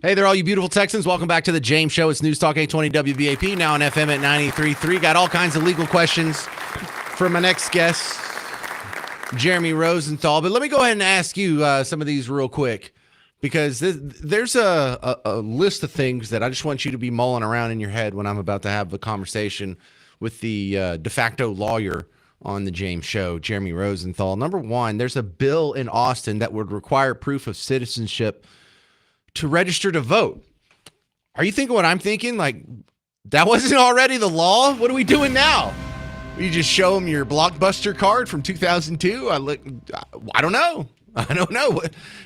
Hey there, all you beautiful Texans. Welcome back to the James Show. It's News Talk 820 WBAP, now on FM at 93.3. Got all kinds of legal questions for my next guest, Jeremy Rosenthal. But let me go ahead and ask you some of these real quick, because there's a list of things that I just want you to be mulling around in your head when I'm about to have a conversation with the de facto lawyer on the James Show, Jeremy Rosenthal. Number one, there's a bill in Austin that would require proof of citizenship to register to vote. Are you thinking what I'm thinking? Like, that wasn't already the law? What are we doing now? You just show them your Blockbuster card from 2002? I don't know. I don't know.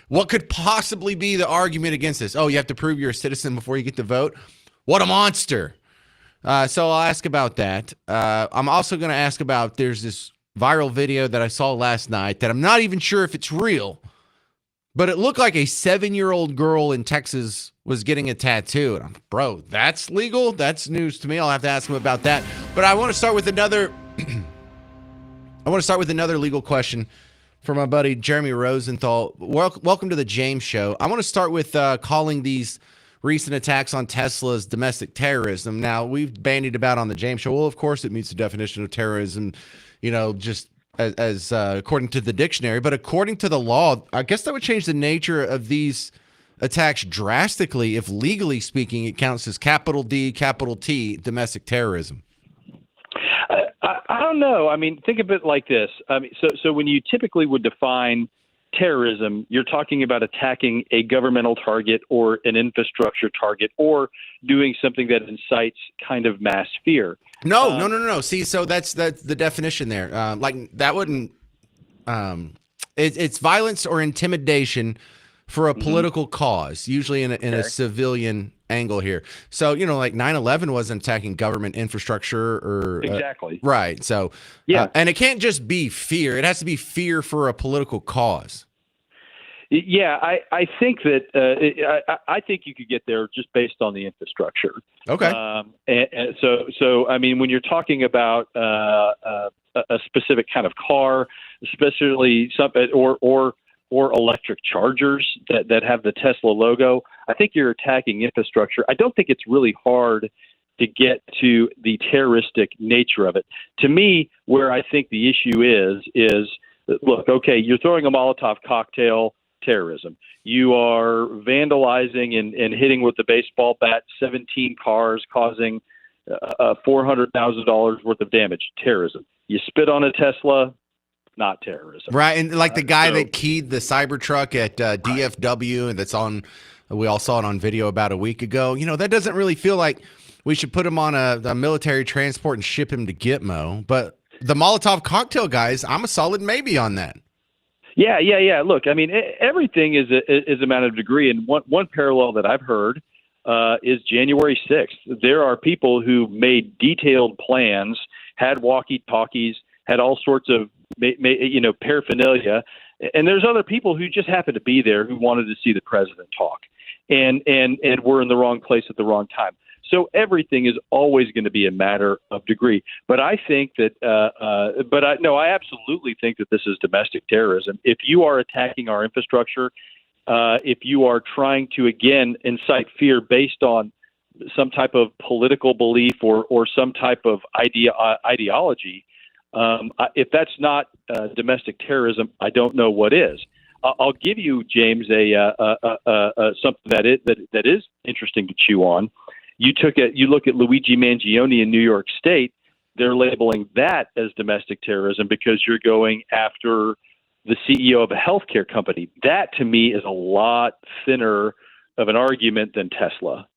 What could possibly be the argument against this? Oh, you have to prove you're a citizen before you get to vote? What a monster. So I'll ask about that. I'm also going to ask about, there's this viral video that I saw last night that I'm not even sure if it's real, but it looked like a 7-year-old girl in Texas was getting a tattoo. And I'm, bro, that's legal? That's news to me. I'll have to ask him about that. But I want to start with another legal question for my buddy Jeremy Rosenthal. Welcome to the James Show. I want to start with calling these recent attacks on Tesla's domestic terrorism. Now, we've bandied about on the James Show. Well, of course, it meets the definition of terrorism, just as according to the dictionary. But according to the law, I guess that would change the nature of these attacks drastically if, legally speaking, it counts as capital D, capital T, domestic terrorism. I don't know. I mean, think of it like this. I mean, so when you typically would define terrorism, you're talking about attacking a governmental target or an infrastructure target or doing something that incites kind of mass fear. No. See, so that's the definition there. That wouldn't. It's violence or intimidation for a political cause, usually in a civilian angle here. So, like 9/11 wasn't attacking government infrastructure or exactly right. So yeah, and it can't just be fear; it has to be fear for a political cause. Yeah, I think that I think you could get there just based on the infrastructure. Okay. And so I mean, when you're talking about a specific kind of car, especially something or electric chargers that have the Tesla logo, I think you're attacking infrastructure. I don't think it's really hard to get to the terroristic nature of it. To me, where I think the issue is look, okay, you're throwing a Molotov cocktail. Terrorism. You are vandalizing and hitting with the baseball bat 17 cars, causing $400,000 worth of damage. Terrorism. You spit on a Tesla, not terrorism. Right, and like the guy that keyed the Cybertruck at DFW, and that's on. We all saw it on video about a week ago. That doesn't really feel like we should put him on a military transport and ship him to Gitmo. But the Molotov cocktail guys, I'm a solid maybe on that. Yeah. Look, I mean, everything is a matter of degree. And one parallel that I've heard is January 6th. There are people who made detailed plans, had walkie-talkies, had all sorts of paraphernalia, and there's other people who just happened to be there who wanted to see the president talk, and were in the wrong place at the wrong time. So everything is always going to be a matter of degree. But I think that, I absolutely think that this is domestic terrorism. If you are attacking our infrastructure, if you are trying to, again, incite fear based on some type of political belief or some type of ideology, if that's not domestic terrorism, I don't know what is. I'll give you, James, something that is interesting to chew on. You look at Luigi Mangione in New York State, they're labeling that as domestic terrorism because you're going after the CEO of a healthcare company. That, to me, is a lot thinner of an argument than Tesla.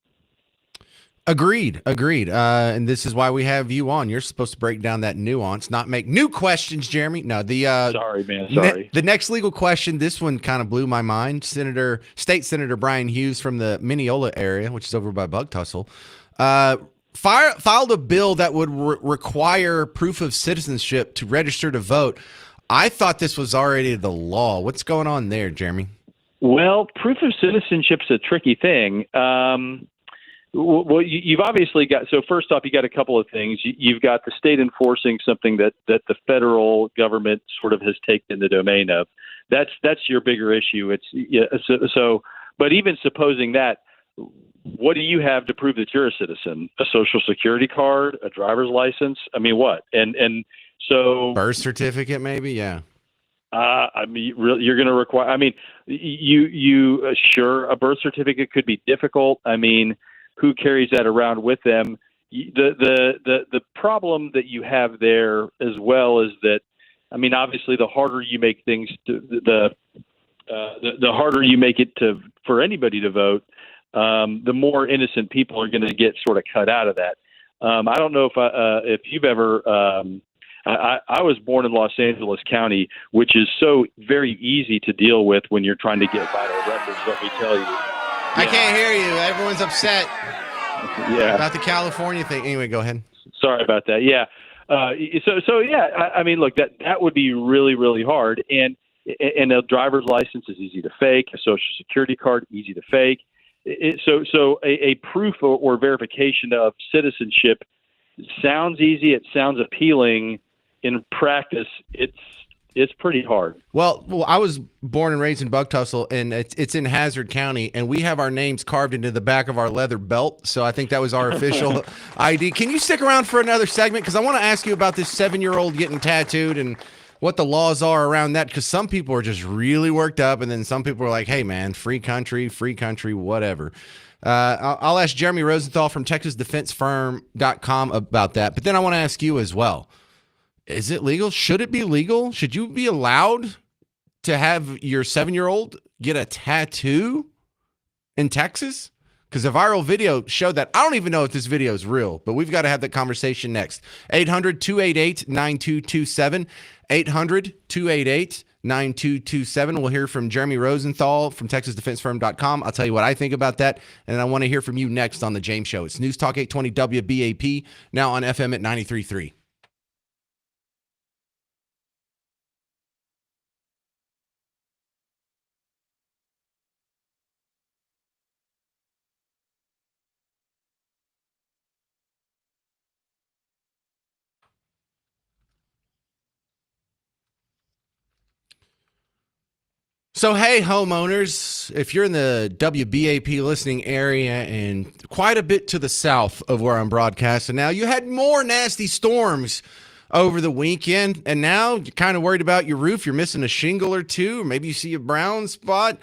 Agreed. And this is why we have you on. You're supposed to break down that nuance, not make new questions, Jeremy. No, sorry, man. Sorry. The next legal question, this one kind of blew my mind. State Senator Brian Hughes from the Mineola area, which is over by Bug Tussle, filed a bill that would require proof of citizenship to register to vote. I thought this was already the law. What's going on there, Jeremy? Well, proof of citizenship's a tricky thing. Well, you've obviously got, so first off, you got a couple of things. You've got the state enforcing something that the federal government sort of has taken the domain of. That's your bigger issue. But even supposing that, what do you have to prove that you're a citizen? A social security card, a driver's license? I mean, what? And so Birth certificate, maybe. Yeah. I mean, you're going to require. I mean, you sure, a birth certificate could be difficult. I mean, who carries that around with them? The problem that you have there as well is that, I mean, obviously, the harder you make things the harder you make it for anybody to vote, the more innocent people are going to get sort of cut out of that. I don't know if you've ever. I was born in Los Angeles County, which is so very easy to deal with when you're trying to get vital records. Let me tell you. I can't hear you. Everyone's upset. Yeah. About the California thing. Anyway, go ahead. Sorry about that. Yeah. So yeah. I mean, look, that would be really, really hard, and a driver's license is easy to fake. A social security card, easy to fake. So a proof or verification of citizenship sounds easy. It sounds appealing. In practice, it's pretty hard. Well, I was born and raised in Bucktussle, and it's in Hazard County, and we have our names carved into the back of our leather belt. So I think that was our official ID. Can you stick around for another segment? Because I want to ask you about this 7-year-old getting tattooed and what the laws are around that. Because some people are just really worked up, and then some people are like, hey, man, free country, whatever. I'll ask Jeremy Rosenthal from TexasDefenseFirm.com about that. But then I want to ask you as well. Is it legal? Should it be legal? Should you be allowed to have your 7-year-old get a tattoo in Texas? Because a viral video showed that. I don't even know if this video is real, but we've got to have that conversation next. 800-288-9227. 800-288-9227. We'll hear from Jeremy Rosenthal from TexasDefenseFirm.com. I'll tell you what I think about that, and I want to hear from you next on The James Show. It's News Talk 820 WBAP, now on FM at 93.3. So, hey, homeowners, if you're in the WBAP listening area and quite a bit to the south of where I'm broadcasting now, you had more nasty storms over the weekend, and now you're kind of worried about your roof. You're missing a shingle or two, or maybe you see a brown spot.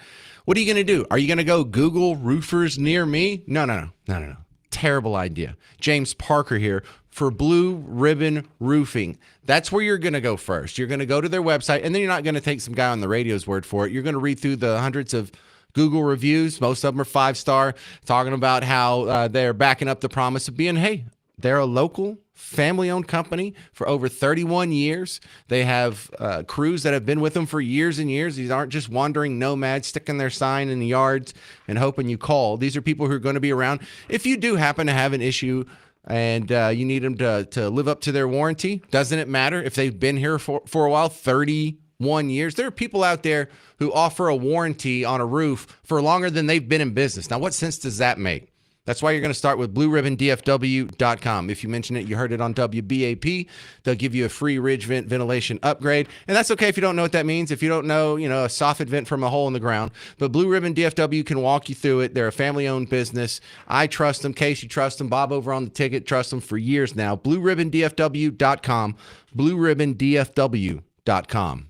What are you going to do? Are you going to go Google roofers near me? No. Terrible idea. James Parker here for Blue Ribbon Roofing. That's where you're going to go first. You're going to go to their website, and then you're not going to take some guy on the radio's word for it. You're going to read through the hundreds of Google reviews. Most of them are 5-star, talking about how they're backing up the promise of being, hey, they're a local family-owned company for over 31 years. They have crews that have been with them for years and years. These aren't just wandering nomads sticking their sign in the yards and hoping you call. These are people who are going to be around. If you do happen to have an issue and you need them to live up to their warranty, doesn't it matter if they've been here for a while, 31 years? There are people out there who offer a warranty on a roof for longer than they've been in business. Now, what sense does that make? That's why you're going to start with BlueRibbonDFW.com. If you mention it, you heard it on WBAP. They'll give you a free ridge vent ventilation upgrade. And that's okay if you don't know what that means. If you don't know, a soffit vent from a hole in the ground. But Blue Ribbon DFW can walk you through it. They're a family-owned business. I trust them. Casey trusts them. Bob over on the ticket trusts them for years now. BlueRibbonDFW.com. BlueRibbonDFW.com.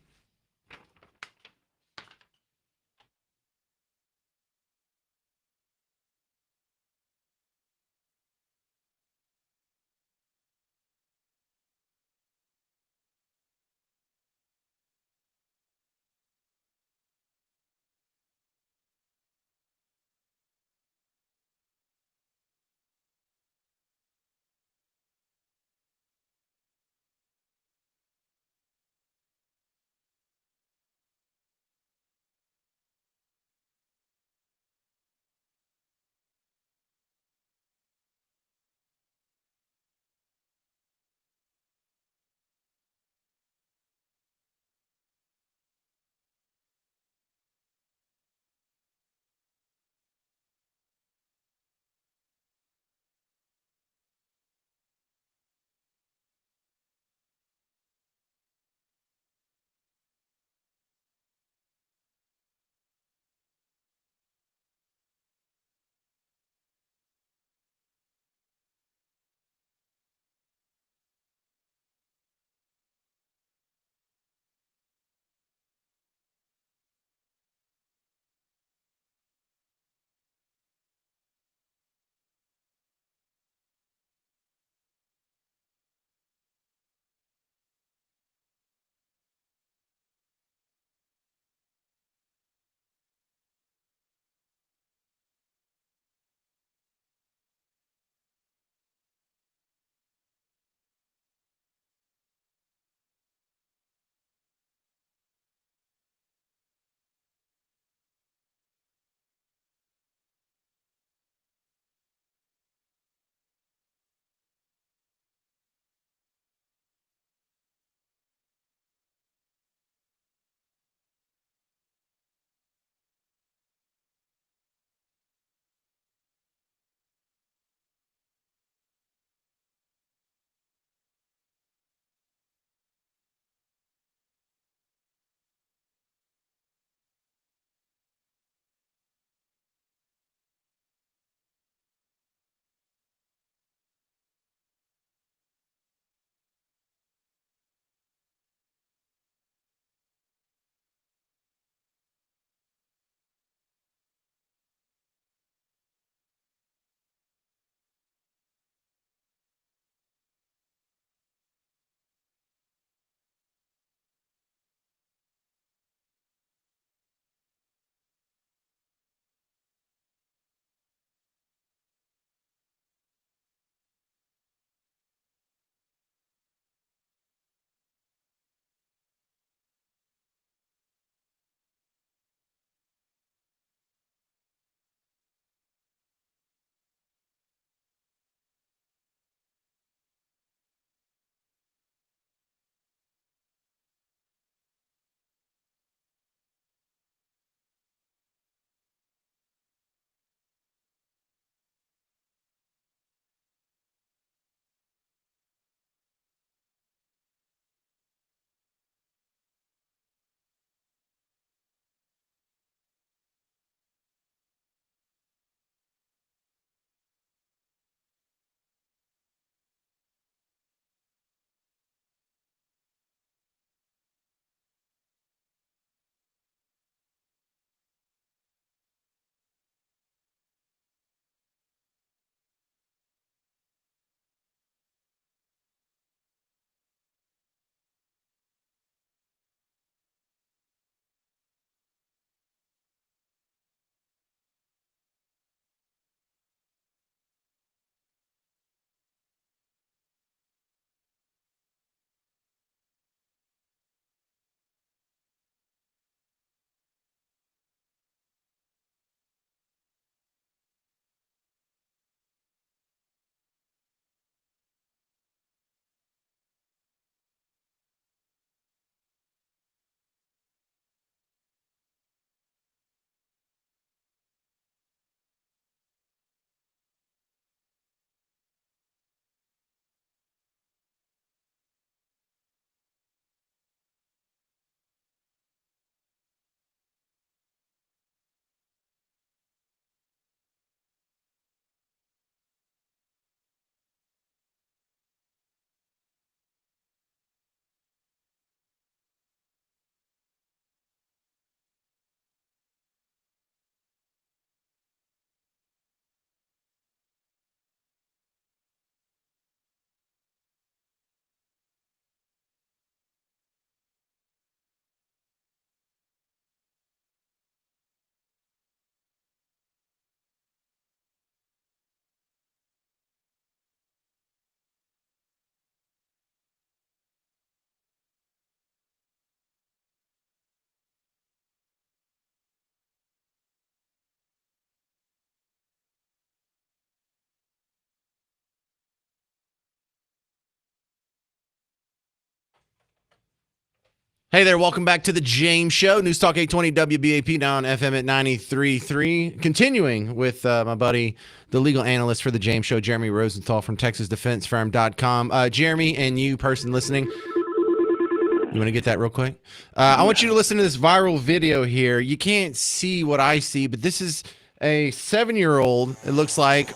Hey there, welcome back to the James Show. News Talk 820 WBAP now on FM at 93.3. Continuing with my buddy, the legal analyst for the James Show, Jeremy Rosenthal from TexasDefenseFirm.com. Jeremy, and you person listening, you want to get that real quick? I want you to listen to this viral video here. You can't see what I see, but this is a 7-year-old, it looks like,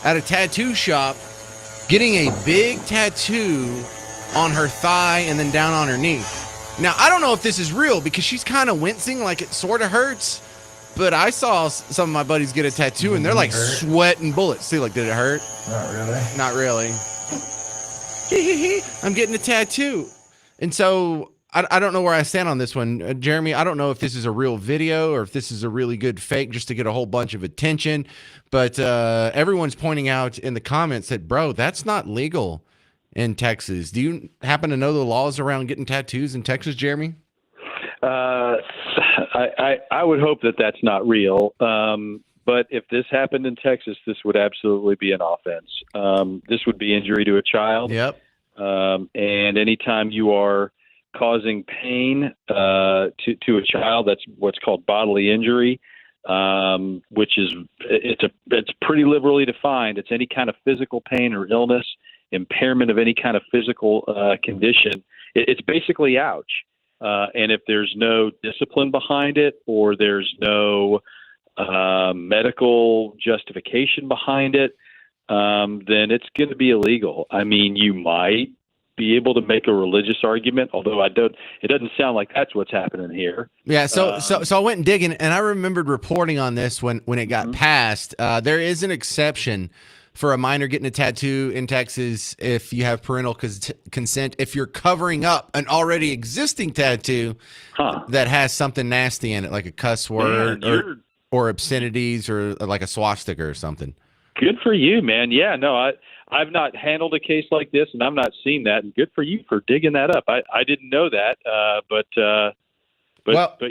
at a tattoo shop getting a big tattoo on her thigh and then down on her knee. Now, I don't know if this is real because she's kind of wincing, like it sort of hurts. But I saw some of my buddies get a tattoo and they're like sweating bullets. See, like, did it hurt? Not really. I'm getting a tattoo. And so I don't know where I stand on this one. Jeremy, I don't know if this is a real video or if this is a really good fake just to get a whole bunch of attention. But everyone's pointing out in the comments that, bro, that's not legal in Texas. Do you happen to know the laws around getting tattoos in Texas, Jeremy? I would hope that that's not real. But if this happened in Texas, this would absolutely be an offense. This would be injury to a child. Yep. And anytime you are causing pain to a child, that's what's called bodily injury, which is it's pretty liberally defined. It's any kind of physical pain or illness, impairment of any kind of physical condition. It's basically ouch. And if there's no discipline behind it or there's no medical justification behind it, then it's going to be illegal. I mean, you might be able to make a religious argument, although it doesn't sound like that's what's happening here. Yeah, so I went and digging, and I remembered reporting on this when it got passed. There is an exception for a minor getting a tattoo in Texas if you have parental consent, if you're covering up an already existing tattoo that has something nasty in it, like a cuss word or obscenities or like a swastika or something. Good for you, man. Yeah, no, I've not handled a case like this, and I've not seen that. And good for you for digging that up. I didn't know that, but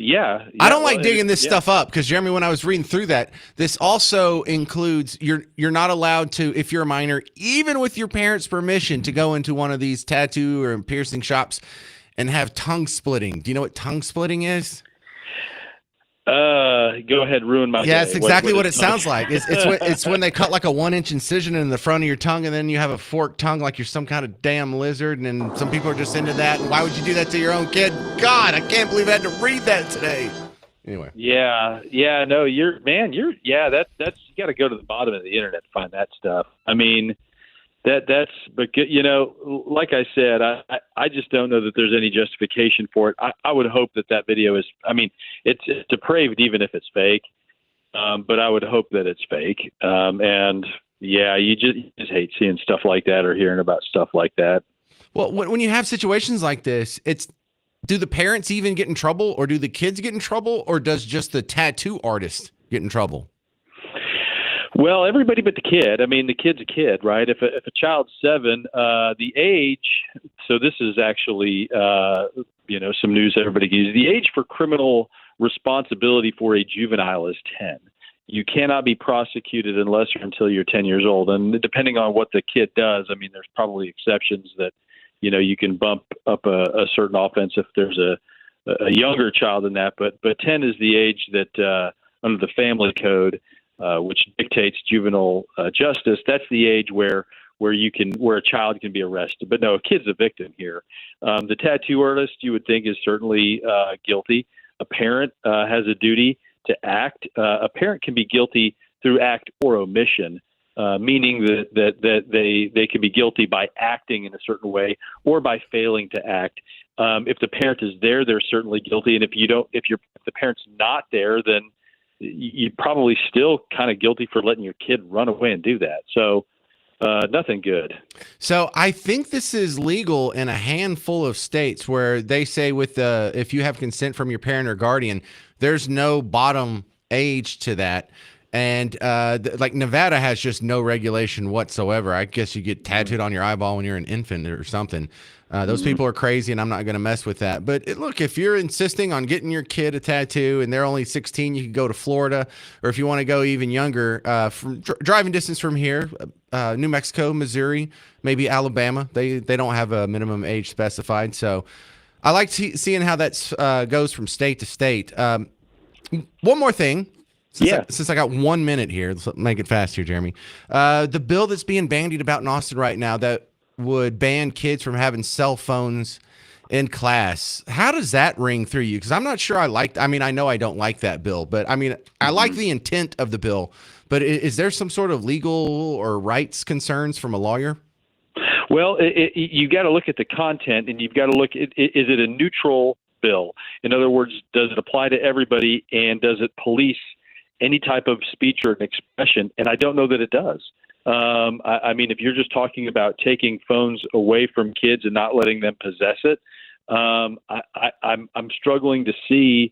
yeah. I don't like digging this stuff up because, Jeremy, when I was reading through that, this also includes you're not allowed to, if you're a minor, even with your parents' permission, to go into one of these tattoo or piercing shops and have tongue splitting. Do you know what tongue splitting is? Go ahead, ruin my Yeah, day. it's exactly what it sounds like. It's when they cut like a 1-inch incision in the front of your tongue, and then you have a forked tongue like you're some kind of damn lizard. And then some people are just into that. And why would you do that to your own kid? God, I can't believe I had to read that today. Anyway. Yeah, no, that's you got to go to the bottom of the internet to find that stuff. I mean, but you know, like I said, I just don't know that there's any justification for it. I would hope that video is, I mean, it's depraved even if it's fake, but I would hope that it's fake. And yeah, you just hate seeing stuff like that or hearing about stuff like that. Well, when you have situations like this, do the parents even get in trouble, or do the kids get in trouble, or does just the tattoo artist get in trouble? Well, everybody but the kid. I mean, the kid's a kid, right? If a child's 7, the age. So this is actually, some news everybody can use. The age for criminal responsibility for a juvenile is 10. You cannot be prosecuted until you're 10 years old. And depending on what the kid does, I mean, there's probably exceptions that, you can bump up a certain offense if there's a younger child than that. But 10 is the age that under the family code, which dictates juvenile justice, that's the age where a child can be arrested. But no, a kid's a victim here. The tattoo artist, you would think, is certainly guilty. A parent has a duty to act. A parent can be guilty through act or omission, meaning that they can be guilty by acting in a certain way or by failing to act. If the parent is there, they're certainly guilty. And if the parent's not there, then you're probably still kind of guilty for letting your kid run away and do that. So nothing good. So I think this is legal in a handful of states where they say if you have consent from your parent or guardian, there's no bottom age to that. And like Nevada has just no regulation whatsoever. I guess you get tattooed on your eyeball when you're an infant or something. Those people are crazy, and I'm not going to mess with that. But look, if you're insisting on getting your kid a tattoo and they're only 16, you can go to Florida. Or if you want to go even younger, from driving distance from here, New Mexico, Missouri, maybe Alabama. They don't have a minimum age specified. So I like seeing how that goes from state to state. One more thing. Since I got 1 minute here, let's make it fast here, Jeremy. The bill that's being bandied about in Austin right now that would ban kids from having cell phones in class. How does that ring through you? Because I'm not sure I mean, I know I don't like that bill, but I mean, I like the intent of the bill. But is there some sort of legal or rights concerns from a lawyer? Well, you got to look at the content, and you've got to look at, is it a neutral bill? In other words, does it apply to everybody, and does it police any type of speech or an expression? And I don't know that it does. I mean, if you're just talking about taking phones away from kids and not letting them possess it, I'm struggling to see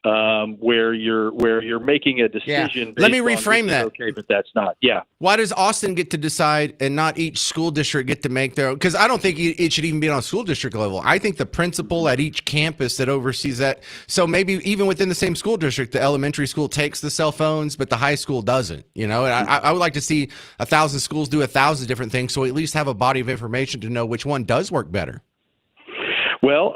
where you're making a decision. Let me based on reframe this is that. Okay, but that's not. Yeah. Why does Austin get to decide and not each school district get to make their own? Because I don't think it should even be on a school district level. I think the principal at each campus that oversees that. So maybe even within the same school district, the elementary school takes the cell phones, but the high school doesn't. You know, and I would like to see 1,000 schools do 1,000 different things, so we at least have a body of information to know which one does work better. Well,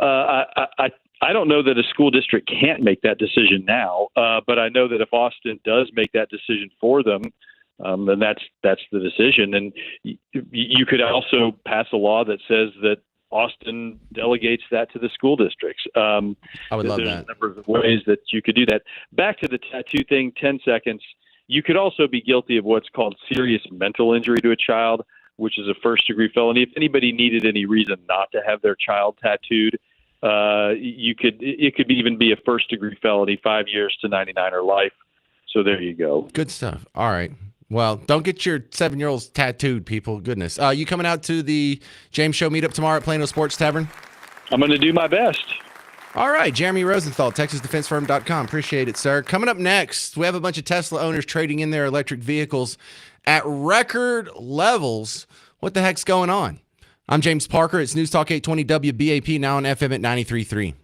I don't know that a school district can't make that decision now, but I know that if Austin does make that decision for them, then that's the decision. And you could also pass a law that says that Austin delegates that to the school districts. I would love there's that. a number of ways that you could do that. Back to the tattoo thing, 10 seconds. You could also be guilty of what's called serious mental injury to a child, which is a first-degree felony. If anybody needed any reason not to have their child tattooed, it could even be a first-degree felony, 5 years to 99 or life. So there you go. Good stuff. All right. Well, don't get your 7-year-olds tattooed, people. Goodness. You coming out to the James Show meetup tomorrow at Plano Sports Tavern? I'm going to do my best. All right. Jeremy Rosenthal, TexasDefenseFirm.com. Appreciate it, sir. Coming up next, we have a bunch of Tesla owners trading in their electric vehicles at record levels. What the heck's going on? I'm James Parker. It's News Talk 820 WBAP, now on FM at 93.3.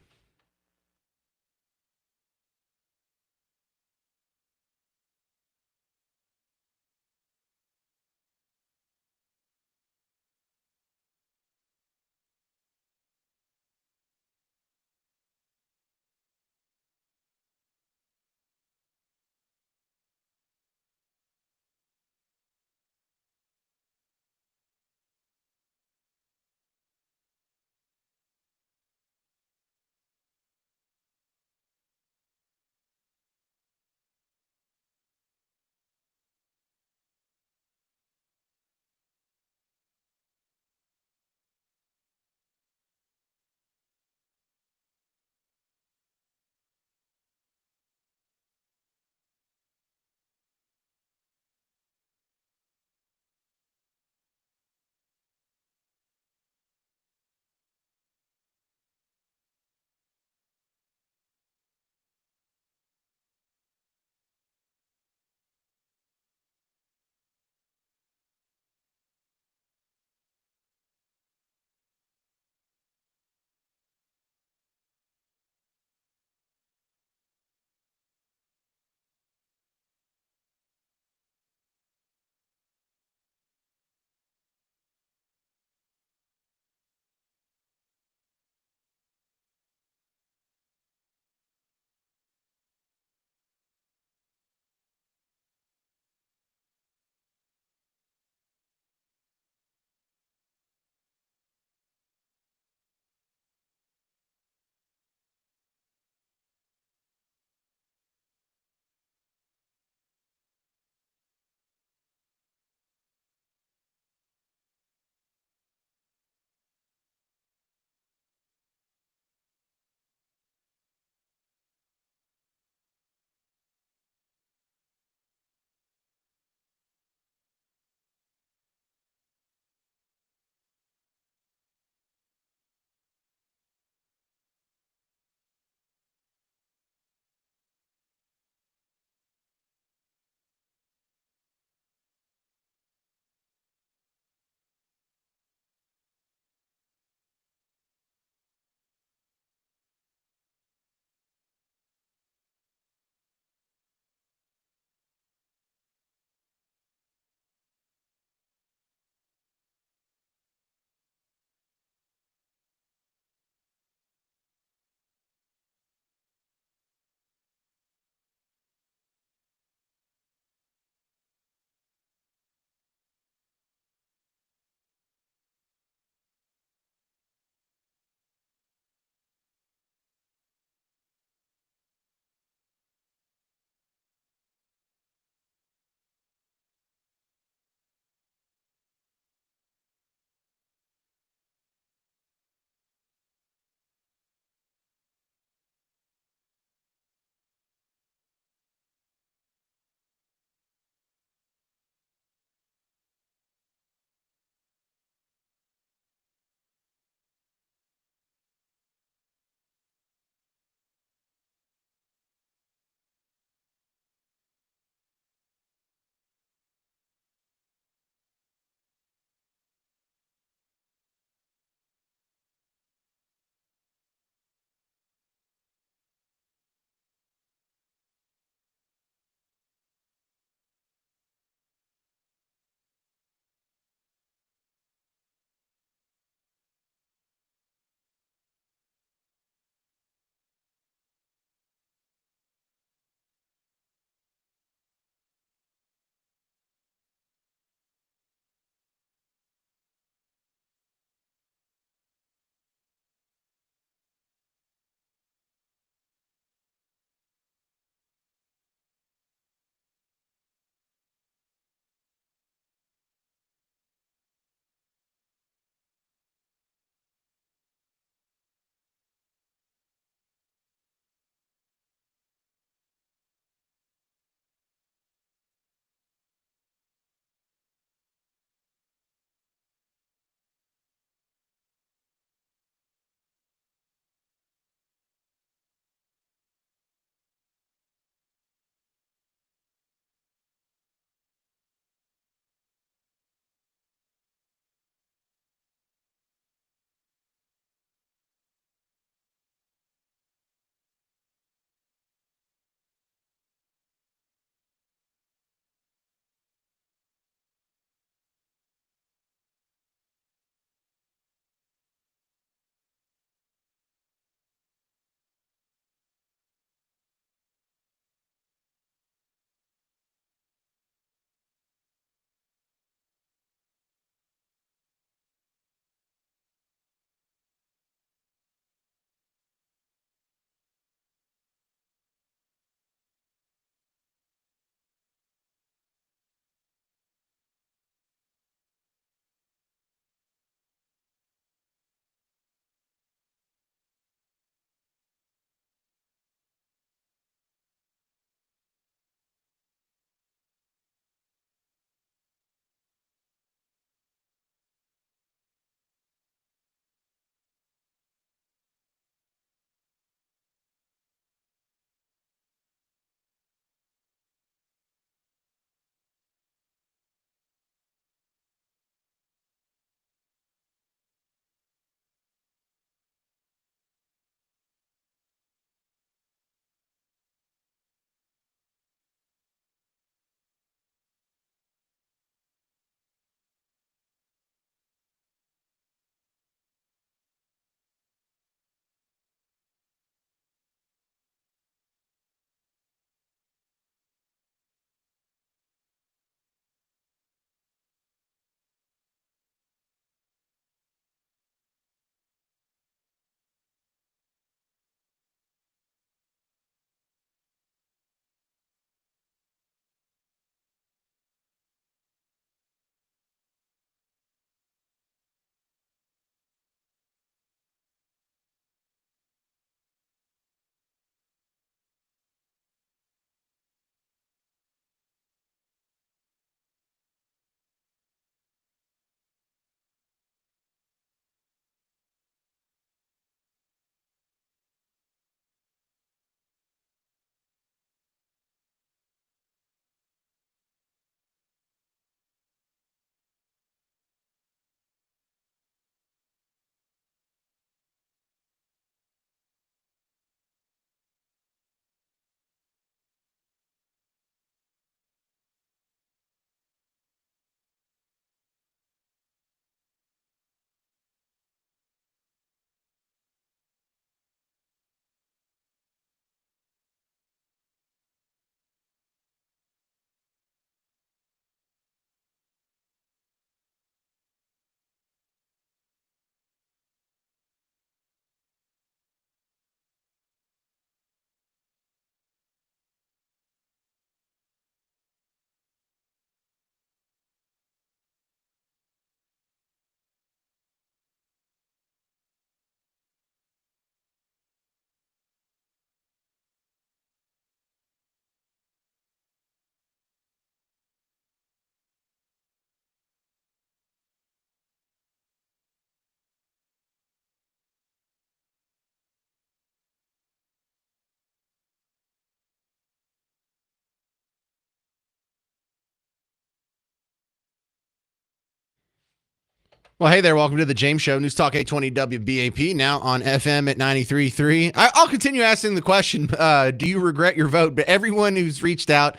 Well, hey there. Welcome to the James Show. News Talk 820 WBAP, now on FM at 93.3. I'll continue asking the question, do you regret your vote? But everyone who's reached out,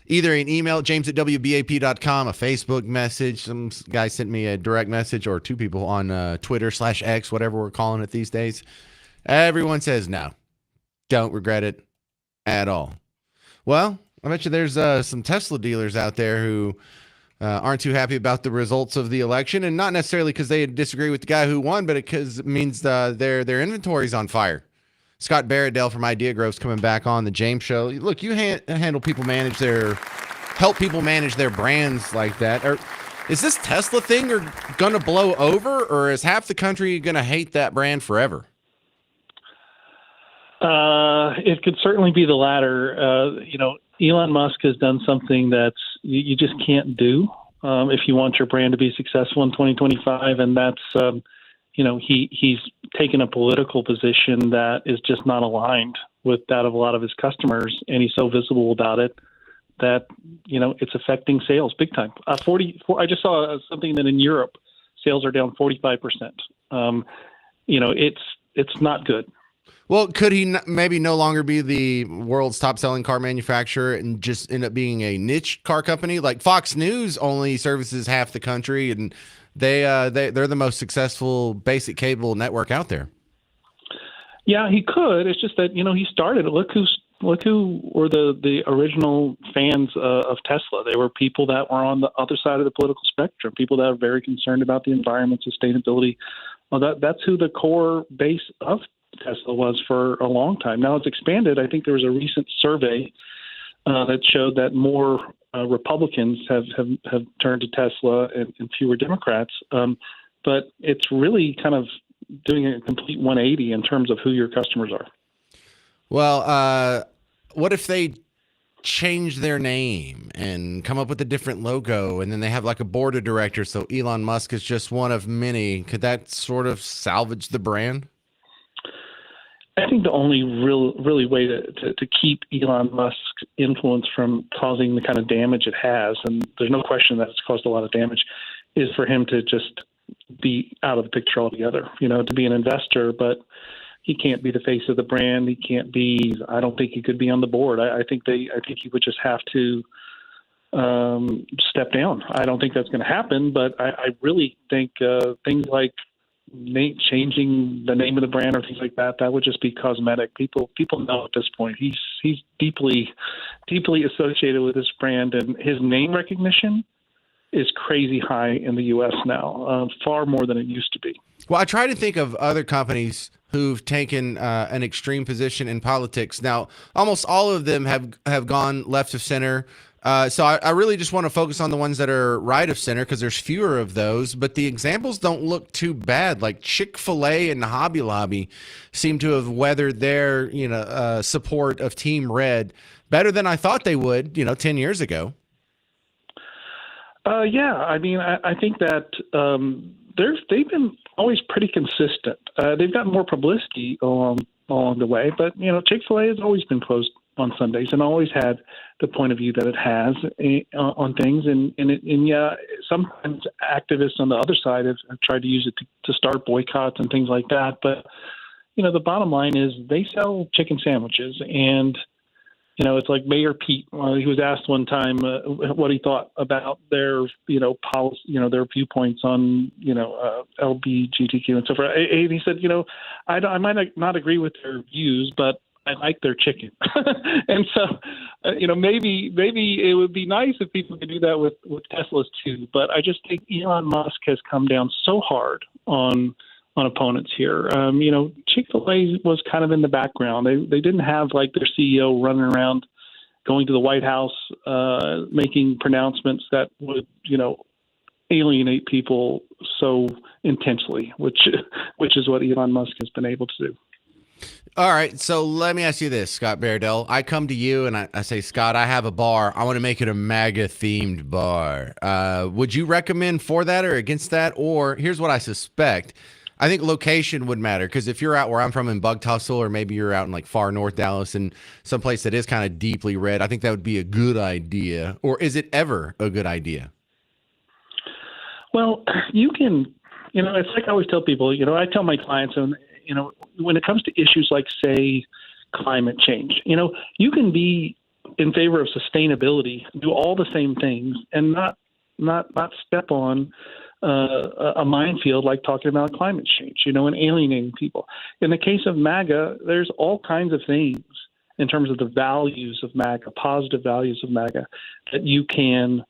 either an email, james at WBAP.com, a Facebook message, some guy sent me a direct message, or two people on Twitter/X, whatever we're calling it these days. Everyone says no, don't regret it at all. Well, I bet you there's some Tesla dealers out there who aren't too happy about the results of the election, and not necessarily because they disagree with the guy who won, but because it means their inventory's on fire. Scott Barradell from Idea Grove's coming back on the James Show. Look, you help people manage their brands like that. Or is this Tesla thing going to blow over, or is half the country going to hate that brand forever? It could certainly be the latter. Elon Musk has done something that's you just can't do if you want your brand to be successful in 2025, and that's he's taken a political position that is just not aligned with that of a lot of his customers, and he's so visible about it that it's affecting sales big time. I just saw something that in Europe sales are down 45%. It's not good. Well, could he maybe no longer be the world's top-selling car manufacturer and just end up being a niche car company? Like Fox News only services half the country, and they're the most successful basic cable network out there. Yeah, he could. It's just that he started. Look who were the original fans of Tesla. They were people that were on the other side of the political spectrum, people that are very concerned about the environment, sustainability. Well, that's who the core base of Tesla was for a long time. Now it's expanded. I think there was a recent survey that showed that more Republicans have turned to Tesla and fewer Democrats. But it's really kind of doing a complete 180 in terms of who your customers are. Well, what if they change their name and come up with a different logo, and then they have like a board of directors, so Elon Musk is just one of many? Could that sort of salvage the brand? I think the only really way to keep Elon Musk's influence from causing the kind of damage it has, and there's no question that it's caused a lot of damage, is for him to just be out of the picture altogether. To be an investor, but he can't be the face of the brand. He can't be. I don't think he could be on the board. I think he would just have to step down. I don't think that's going to happen, but I really think things like changing the name of the brand or things like that would just be cosmetic. People know at this point he's deeply associated with this brand, and his name recognition is crazy high in the U.S. now, far more than it used to be. Well, I try to think of other companies who've taken an extreme position in politics. Now, almost all of them have gone left of center. So I really just want to focus on the ones that are right of center because there's fewer of those. But the examples don't look too bad. Like Chick-fil-A and Hobby Lobby seem to have weathered their support of Team Red better than I thought they would 10 years ago. Yeah, I mean, I think that they've been always pretty consistent. They've gotten more publicity along the way, but Chick-fil-A has always been closed on Sundays and always had the point of view that it has on things. And yeah, sometimes activists on the other side have tried to use it to start boycotts and things like that. But the bottom line is they sell chicken sandwiches, and it's like Mayor Pete. He was asked one time what he thought about their, policy, their viewpoints on, LGBTQ and so forth. And he said, I might not agree with their views, but I like their chicken. And so, maybe it would be nice if people could do that with Teslas too. But I just think Elon Musk has come down so hard on opponents here. Chick-fil-A was kind of in the background. They didn't have like their CEO running around going to the White House, making pronouncements that would, alienate people so intensely, which is what Elon Musk has been able to do. All right, so let me ask you this, Scott Barradell. I come to you and I say, Scott, I have a bar. I want to make it a MAGA-themed bar. Would you recommend for that or against that? Or here's what I suspect. I think location would matter, because if you're out where I'm from in Bug Tussle, or maybe you're out in like far north Dallas and someplace that is kind of deeply red, I think that would be a good idea. Or is it ever a good idea? Well, you can It's like I always tell people, I tell my clients, and, when it comes to issues like, say, climate change, you can be in favor of sustainability, do all the same things, and not step on a minefield like talking about climate change, and alienating people. In the case of MAGA, there's all kinds of things in terms of the values of MAGA, positive values of MAGA, that you can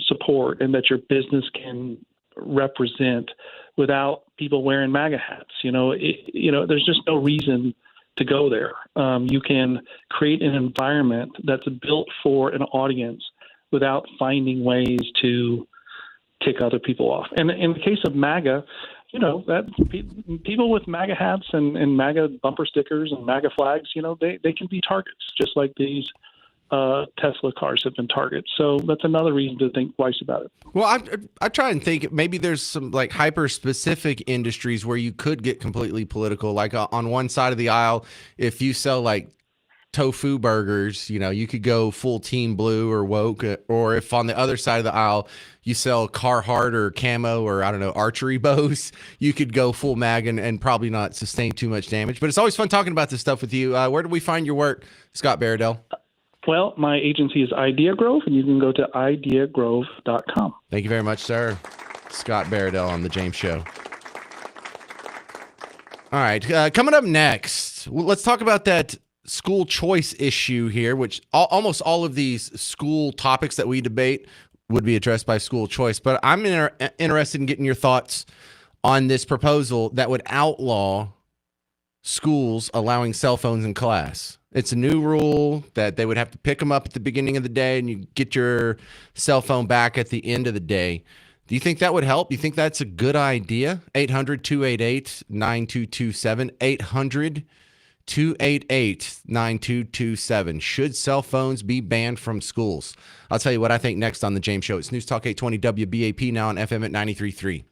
support and that your business can represent without people wearing MAGA hats. There's just no reason to go there. You can create an environment that's built for an audience without finding ways to kick other people off. And in the case of MAGA, that people with MAGA hats and MAGA bumper stickers and MAGA flags, they can be targets, just like these Tesla cars have been targets. So that's another reason to think twice about it. Well, I try and think maybe there's some like hyper specific industries where you could get completely political. Like on one side of the aisle, if you sell like tofu burgers, you could go full Team Blue or woke. Or if on the other side of the aisle you sell Carhartt or camo or I don't know, archery bows, you could go full mag and probably not sustain too much damage. But it's always fun talking about this stuff with you. Where do we find your work, Scott Baradell? Well, my agency is Idea Grove, and you can go to ideagrove.com. Thank you very much, sir. Scott Baradell on The James Show. All right. Coming up next, let's talk about that school choice issue here, which almost all of these school topics that we debate would be addressed by school choice. But I'm interested in getting your thoughts on this proposal that would outlaw schools allowing cell phones in class. It's a new rule that they would have to pick them up at the beginning of the day and you get your cell phone back at the end of the day. Do you think that would help? Do you think that's a good idea? 800-288-9227. 800-288-9227. Should cell phones be banned from schools? I'll tell you what I think next on The James Show. It's News Talk 820 WBAP, now on FM at 93.3.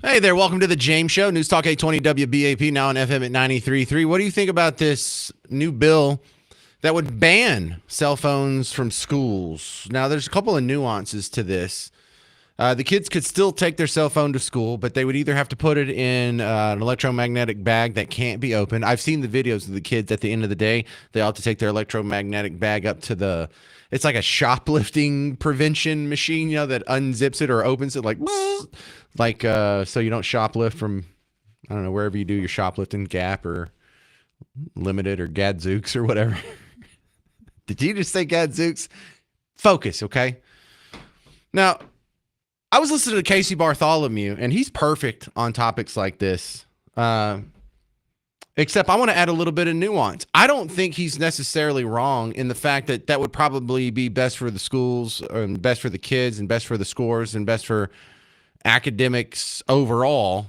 Hey there, welcome to the James Show, News Talk 820 WBAP, now on FM at 93.3. What do you think about this new bill that would ban cell phones from schools? Now, there's a couple of nuances to this. The kids could still take their cell phone to school, but they would either have to put it in an electromagnetic bag that can't be opened. I've seen the videos of the kids at the end of the day. They all have to take their electromagnetic bag up to it's like a shoplifting prevention machine, that unzips it or opens it so you don't shoplift from, I don't know, wherever you do your shoplifting, Gap or Limited or Gadzooks or whatever. Did you just say Gadzooks? Focus, okay? Now, I was listening to Casey Bartholomew, and he's perfect on topics like this. Except I want to add a little bit of nuance. I don't think he's necessarily wrong in the fact that that would probably be best for the schools and best for the kids and best for the scores and best for academics overall.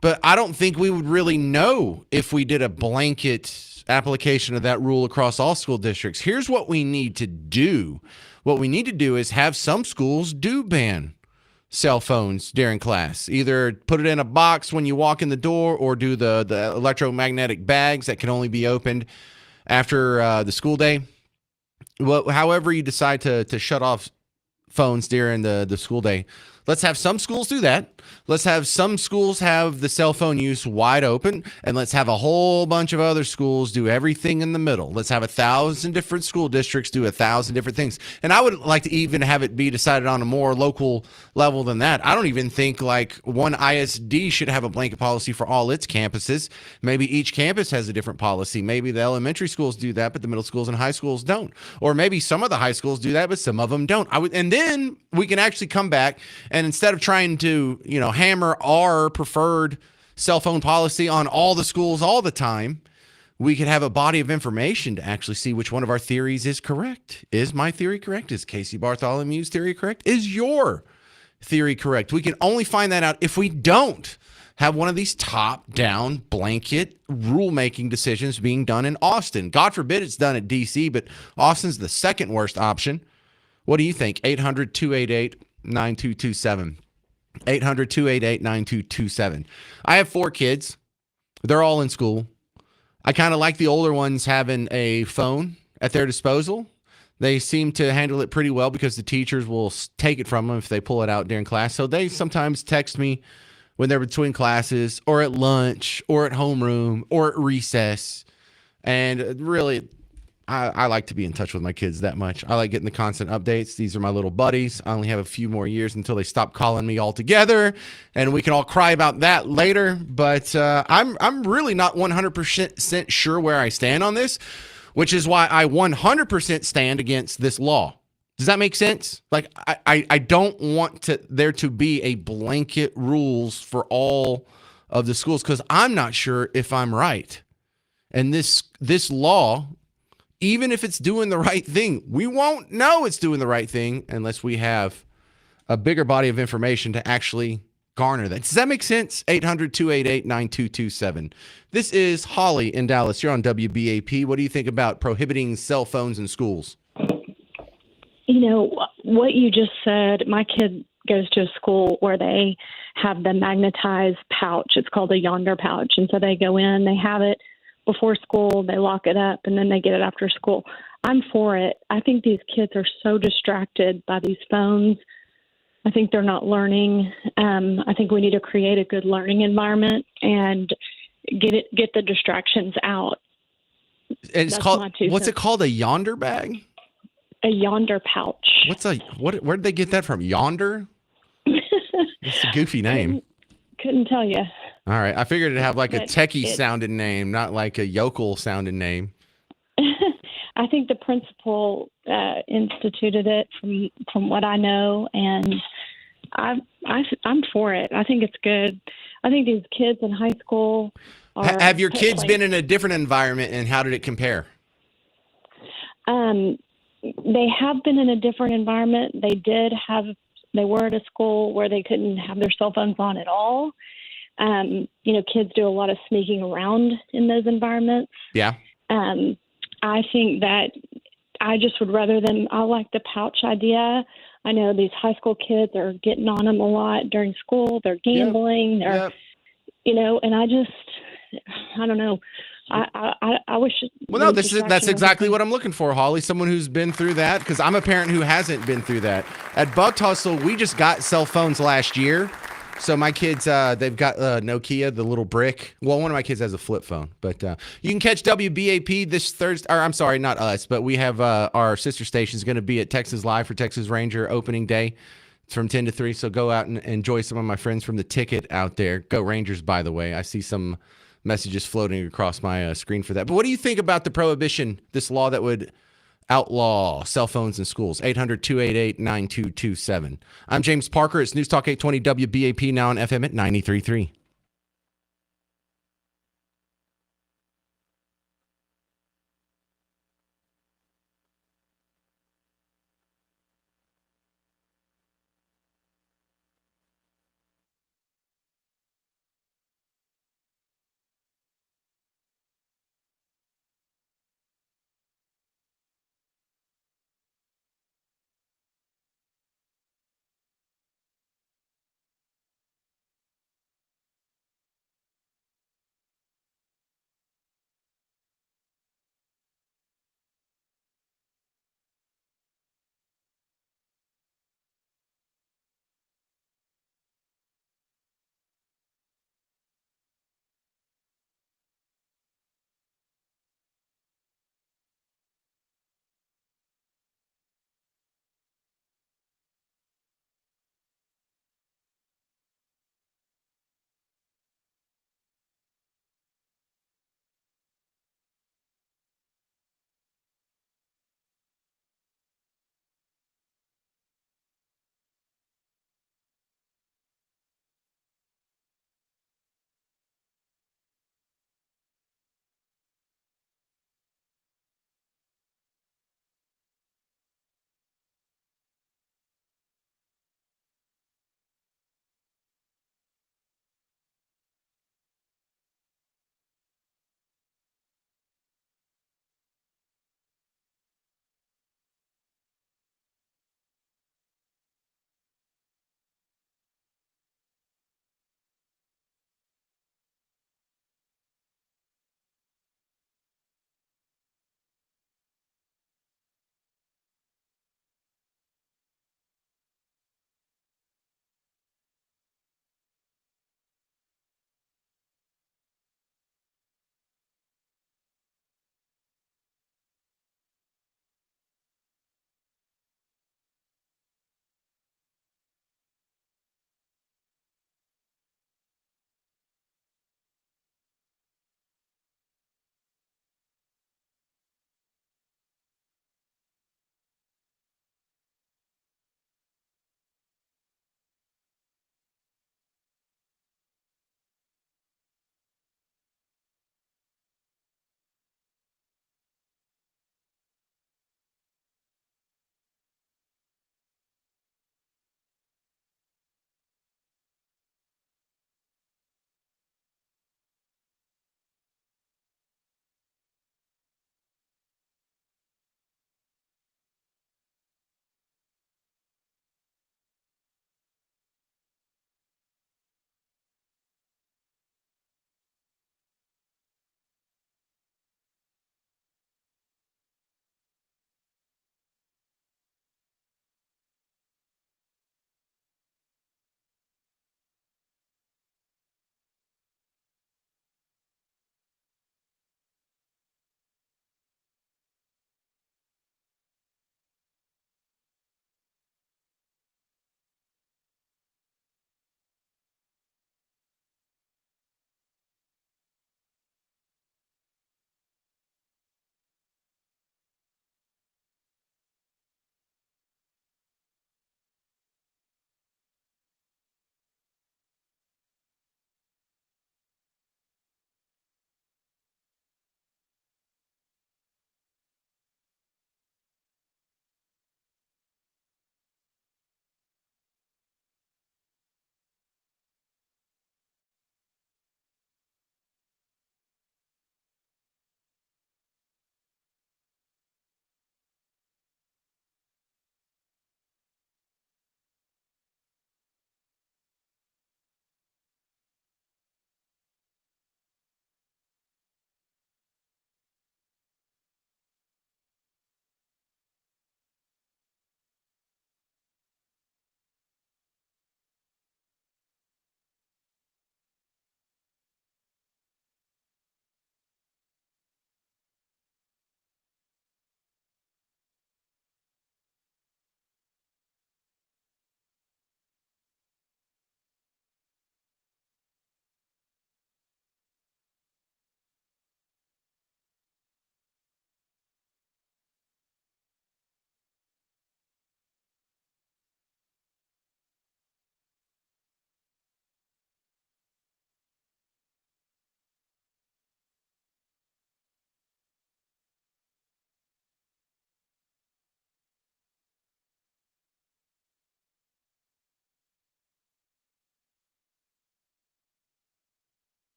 But I don't think we would really know if we did a blanket application of that rule across all school districts. Here's what we need to do. What we need to do is have some schools do ban cell phones during class. Either put it in a box when you walk in the door or do the electromagnetic bags that can only be opened after the school day. Well, however you decide to shut off phones during the school day. Let's have some schools do that. Let's have some schools have the cell phone use wide open, and let's have a whole bunch of other schools do everything in the middle. Let's have 1,000 different school districts do 1,000 different things. And I would like to even have it be decided on a more local level than that. I don't even think like one ISD should have a blanket policy for all its campuses. Maybe each campus has a different policy. Maybe the elementary schools do that, but the middle schools and high schools don't. Or maybe some of the high schools do that, but some of them don't. And then we can actually come back and instead of trying to, hammer our preferred cell phone policy on all the schools all the time, we could have a body of information to actually see which one of our theories is correct. Is my theory correct? Is Casey Bartholomew's theory correct? Is your theory correct? We can only find that out if we don't have one of these top-down blanket rulemaking decisions being done in Austin. God forbid it's done at D.C., but Austin's the second worst option. What do you think? 800-288-9227. 800-288-9227. I have 4 kids. They're all in school. I kind of like the older ones having a phone at their disposal. They seem to handle it pretty well because the teachers will take it from them if they pull it out during class. So they sometimes text me when they're between classes or at lunch or at homeroom or at recess. And really, I like to be in touch with my kids that much. I like getting the constant updates. These are my little buddies. I only have a few more years until they stop calling me altogether, and we can all cry about that later. But I'm really not 100% sure where I stand on this, which is why I 100% stand against this law. Does that make sense? Like, I don't want there to be a blanket rules for all of the schools because I'm not sure if I'm right. And this law, even if it's doing the right thing, we won't know it's doing the right thing unless we have a bigger body of information to actually garner that. Does that make sense? 800-288-9227. This is Holly in Dallas. You're on WBAP. What do you think about prohibiting cell phones in schools? What you just said, my kid goes to a school where they have the magnetized pouch. It's called a Yonder pouch. And so they go in, they have it before school, they lock it up, and then they get it after school. I'm for it. I think these kids are so distracted by these phones. I think they're not learning. I think we need to create a good learning environment and get the distractions out. And it's called, what's it called? A Yonder bag? A Yonder pouch. Where did they get that from? Yonder? It's a goofy name. Couldn't tell you. All right. I figured it'd have like a techie sounding name, not like a yokel sounding name. I think the principal instituted it from what I know, and I'm for it. I think it's good. I think these kids in high school are... Have your kids been in a different environment, and how did it compare? They have been in a different environment. They were at a school where they couldn't have their cell phones on at all. Kids do a lot of sneaking around in those environments. Yeah. I think that I just would rather them. I like the pouch idea. I know these high school kids are getting on them a lot during school. They're gambling. They're, and I don't know. I wish. Well, no, that's exactly what I'm looking for, Holly. Someone who's been through that, because I'm a parent who hasn't been through that. At Buck Tussle, we just got cell phones last year. So my kids, they've got Nokia, the little brick. Well, one of my kids has a flip phone. But you can catch WBAP this Thursday. Or I'm sorry, not us, but we have our sister station is going to be at Texas Live for Texas Ranger opening day. It's from 10 to 3. So go out and enjoy some of my friends from the ticket out there. Go Rangers, by the way. I see some messages floating across my screen for that. But what do you think about the prohibition, this law that would outlaw cell phones in schools? 800-288-9227. I'm James Parker. It's News Talk 820 WBAP, now on FM at 93.3.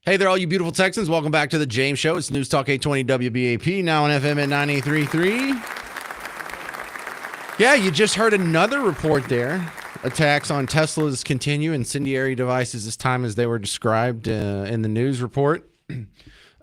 Hey there, all you beautiful Texans. Welcome back to the James Show. It's News Talk 820 WBAP, now on FM at 98.3. Yeah, you just heard another report there. Attacks on Teslas continue, incendiary devices this time as they were described in the news report.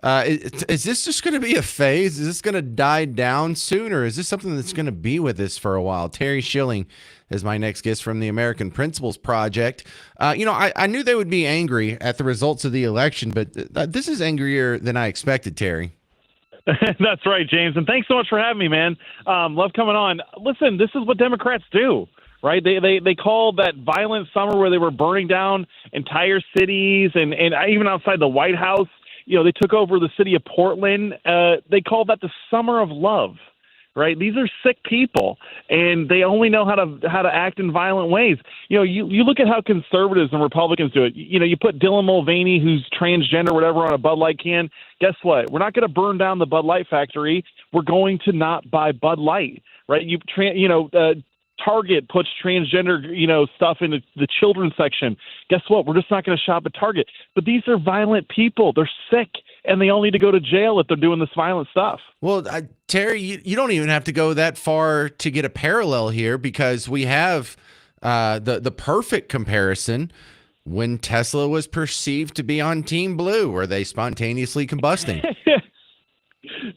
Is this just going to be a phase? Is this going to die down soon, or is this something that's going to be with us for a while? Terry Schilling is my next guest from the American Principles Project. I knew they would be angry at the results of the election, but this is angrier than I expected, Terry. That's right, James. And thanks so much for having me, man. Love coming on. Listen, this is what Democrats do, right? They called that violent summer where they were burning down entire cities and even outside the White House. They took over the city of Portland. They called that the summer of love, right? These are sick people, and they only know how to act in violent ways. You look at how conservatives and Republicans do it. You put Dylan Mulvaney, who's transgender, whatever, on a Bud Light can. Guess what? We're not going to burn down the Bud Light factory. We're going to not buy Bud Light, right? Target puts transgender, stuff in the children's section. Guess what? We're just not going to shop at Target. But these are violent people. They're sick, and they all need to go to jail if they're doing this violent stuff. Well, Terry, you don't even have to go that far to get a parallel here, because we have the perfect comparison when Tesla was perceived to be on Team Blue. Were they spontaneously combusting?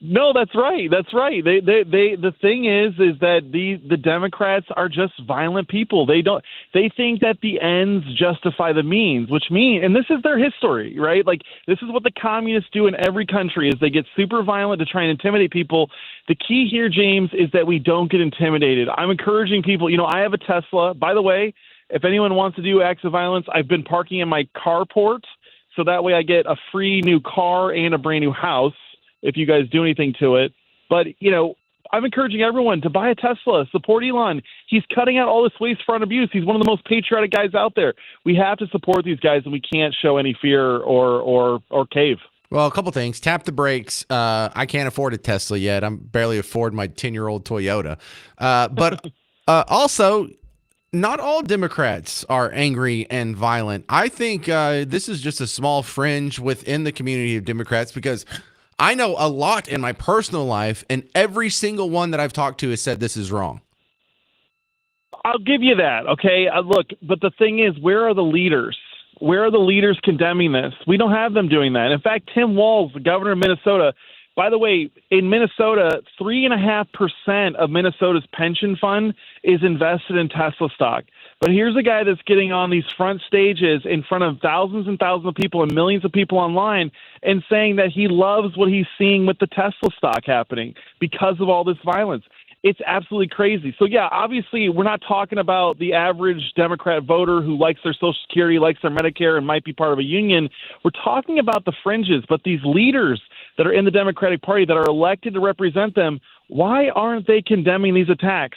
No, that's right. That's right. The thing is that the Democrats are just violent people. They think that the ends justify the means, and this is their history, right? Like, this is what the communists do in every country, is they get super violent to try and intimidate people. The key here, James, is that we don't get intimidated. I'm encouraging people. I have a Tesla. By the way, if anyone wants to do acts of violence, I've been parking in my carport, so that way I get a free new car and a brand new house if you guys do anything to it. But, I'm encouraging everyone to buy a Tesla, support Elon. He's cutting out all this waste, fraud, and abuse. He's one of the most patriotic guys out there. We have to support these guys, and we can't show any fear or cave. Well, a couple things. Tap the brakes. I can't afford a Tesla yet. I'm barely afford my 10-year-old Toyota. But also, not all Democrats are angry and violent. I think this is just a small fringe within the community of Democrats, because I know a lot in my personal life, and every single one that I've talked to has said this is wrong. I'll give you that, okay? Look, but the thing is, where are the leaders? Where are the leaders condemning this? We don't have them doing that. In fact, Tim Walz, the governor of Minnesota, by the way, in Minnesota, 3.5% of Minnesota's pension fund is invested in Tesla stock. But here's a guy that's getting on these front stages in front of thousands and thousands of people and millions of people online and saying that he loves what he's seeing with the Tesla stock happening because of all this violence. It's absolutely crazy. So, yeah, obviously we're not talking about the average Democrat voter who likes their Social Security, likes their Medicare, and might be part of a union. We're talking about the fringes. But these leaders that are in the Democratic Party that are elected to represent them, why aren't they condemning these attacks?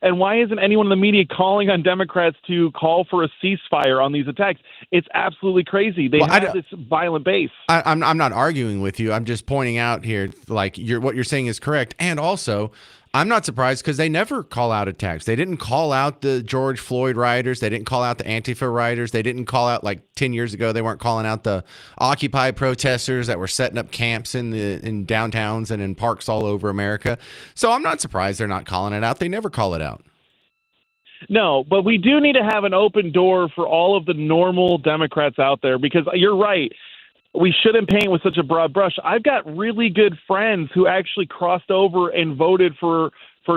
And why isn't anyone in the media calling on Democrats to call for a ceasefire on these attacks? It's absolutely crazy. They have this violent base. I'm not arguing with you. I'm just pointing out here, like, what you're saying is correct. And also, I'm not surprised, because they never call out attacks. They didn't call out the George Floyd rioters. They didn't call out the Antifa rioters. They didn't call out, like 10 years ago, they weren't calling out the Occupy protesters that were setting up camps in downtowns and in parks all over America. So I'm not surprised they're not calling it out. They never call it out. No, but we do need to have an open door for all of the normal Democrats out there, because you're right. We shouldn't paint with such a broad brush. I've got really good friends who actually crossed over and voted for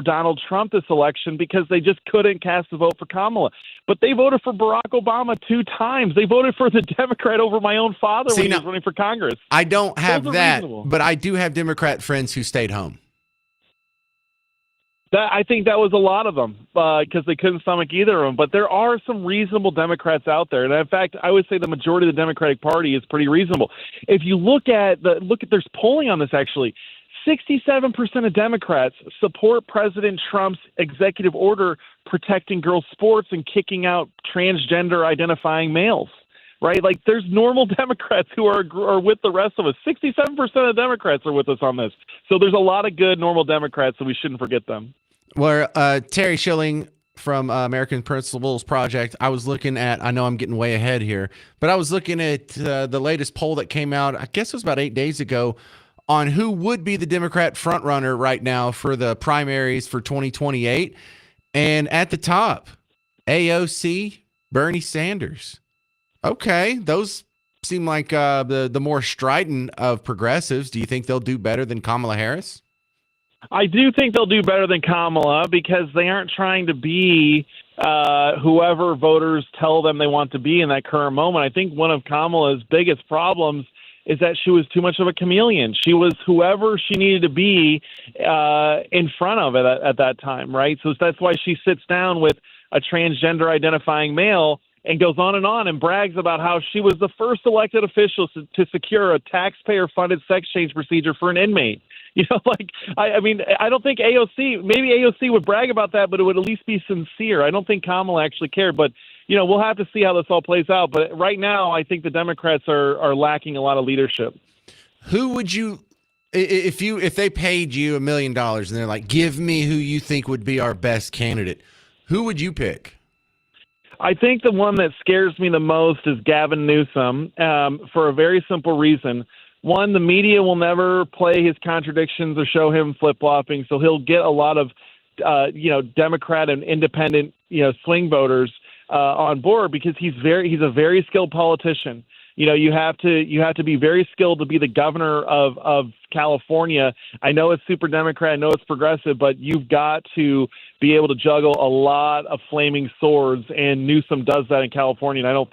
Donald Trump this election because they just couldn't cast a vote for Kamala. But they voted for Barack Obama 2 times. They voted for the Democrat over my own father when he was running for Congress. I don't have that, reasonable. but I do have Democrat friends who stayed home. I think that was a lot of them because they couldn't stomach either of them. But there are some reasonable Democrats out there, and in fact, I would say the majority of the Democratic Party is pretty reasonable. If you look at there's polling on this actually. 67% of Democrats support President Trump's executive order protecting girls' sports and kicking out transgender identifying males. Right? Like, there's normal Democrats who are with the rest of us. 67% of Democrats are with us on this. So there's a lot of good normal Democrats, so we shouldn't forget them. Well, Terry Schilling, from American Principles Project, I was looking at, I know I'm getting way ahead here, but I was looking at the latest poll that came out, I guess it was about 8 days ago, on who would be the Democrat frontrunner right now for the primaries for 2028. And at the top, AOC, Bernie Sanders. Okay, those seem like the more strident of progressives. Do you think they'll do better than Kamala Harris? I do think they'll do better than Kamala because they aren't trying to be whoever voters tell them they want to be in that current moment. I think one of Kamala's biggest problems is that she was too much of a chameleon. She was whoever she needed to be in front of it at that time, right? So that's why she sits down with a transgender identifying male and goes on and brags about how she was the first elected official to secure a taxpayer-funded sex change procedure for an inmate. You know, like, I mean, I don't think maybe AOC would brag about that, but it would at least be sincere. I don't think Kamala actually cared, but, you know, we'll have to see how this all plays out. But right now, I think the Democrats are lacking a lot of leadership. Who would you, if they paid you $1 million and they're like, give me who you think would be our best candidate, who would you pick? I think the one that scares me the most is Gavin Newsom for a very simple reason. One, the media will never play his contradictions or show him flip-flopping, so he'll get a lot of, Democrat and independent, swing voters on board because he's a very skilled politician. You know, you have to be very skilled to be the governor of California. I know it's super Democrat, I know it's progressive, but you've got to be able to juggle a lot of flaming swords, and Newsom does that in California. And I don't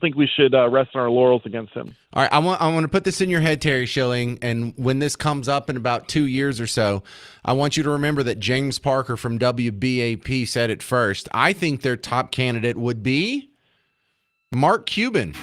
think we should rest on our laurels against him. All right, I want to put this in your head, Terry Schilling, and when this comes up in about 2 years or so, I want you to remember that James Parker from WBAP said it first. I think their top candidate would be Mark Cuban.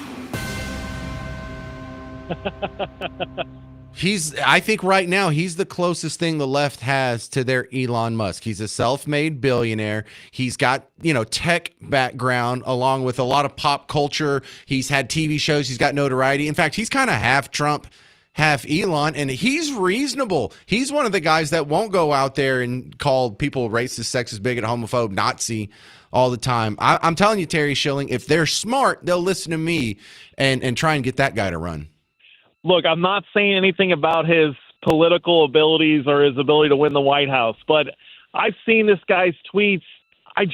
I think right now he's the closest thing the left has to their Elon Musk. He's a self-made billionaire. He's got, tech background along with a lot of pop culture. He's had TV shows. He's got notoriety. In fact, he's kind of half Trump, half Elon, and he's reasonable. He's one of the guys that won't go out there and call people racist, sexist, bigot, homophobe, Nazi all the time. I'm telling you, Terry Schilling, if they're smart, they'll listen to me and try and get that guy to run. Look, I'm not saying anything about his political abilities or his ability to win the White House, but I've seen this guy's tweets. I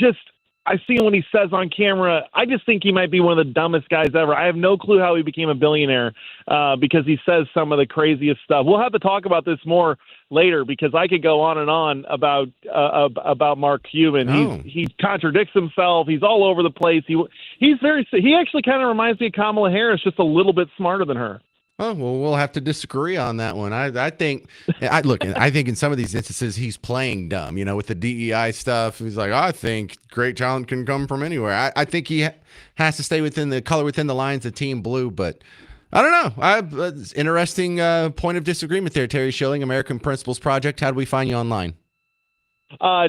see what he says on camera. I just think he might be one of the dumbest guys ever. I have no clue how he became a billionaire because he says some of the craziest stuff. We'll have to talk about this more later because I could go on and on about Mark Cuban. Oh. He contradicts himself. He's all over the place. He actually kind of reminds me of Kamala Harris, just a little bit smarter than her. Oh, well, we'll have to disagree on that one. I think in some of these instances, he's playing dumb, with the DEI stuff. He's like, I think great talent can come from anywhere. I think he has to stay within the lines of Team Blue, but I don't know. It's interesting point of disagreement there, Terry Schilling, American Principles Project. How do we find you online?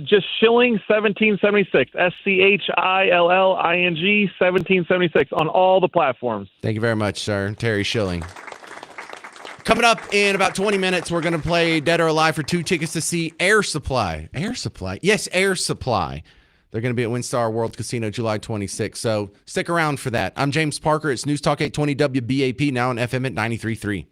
Just Schilling 1776, SCHILLING 1776 on all the platforms. Thank you very much, sir. Terry Schilling. Coming up in about 20 minutes, we're going to play Dead or Alive for 2 tickets to see Air Supply. Air Supply? Yes, Air Supply. They're going to be at WinStar World Casino July 26th, so stick around for that. I'm James Parker. It's News Talk 820 WBAP, now on FM at 93.3.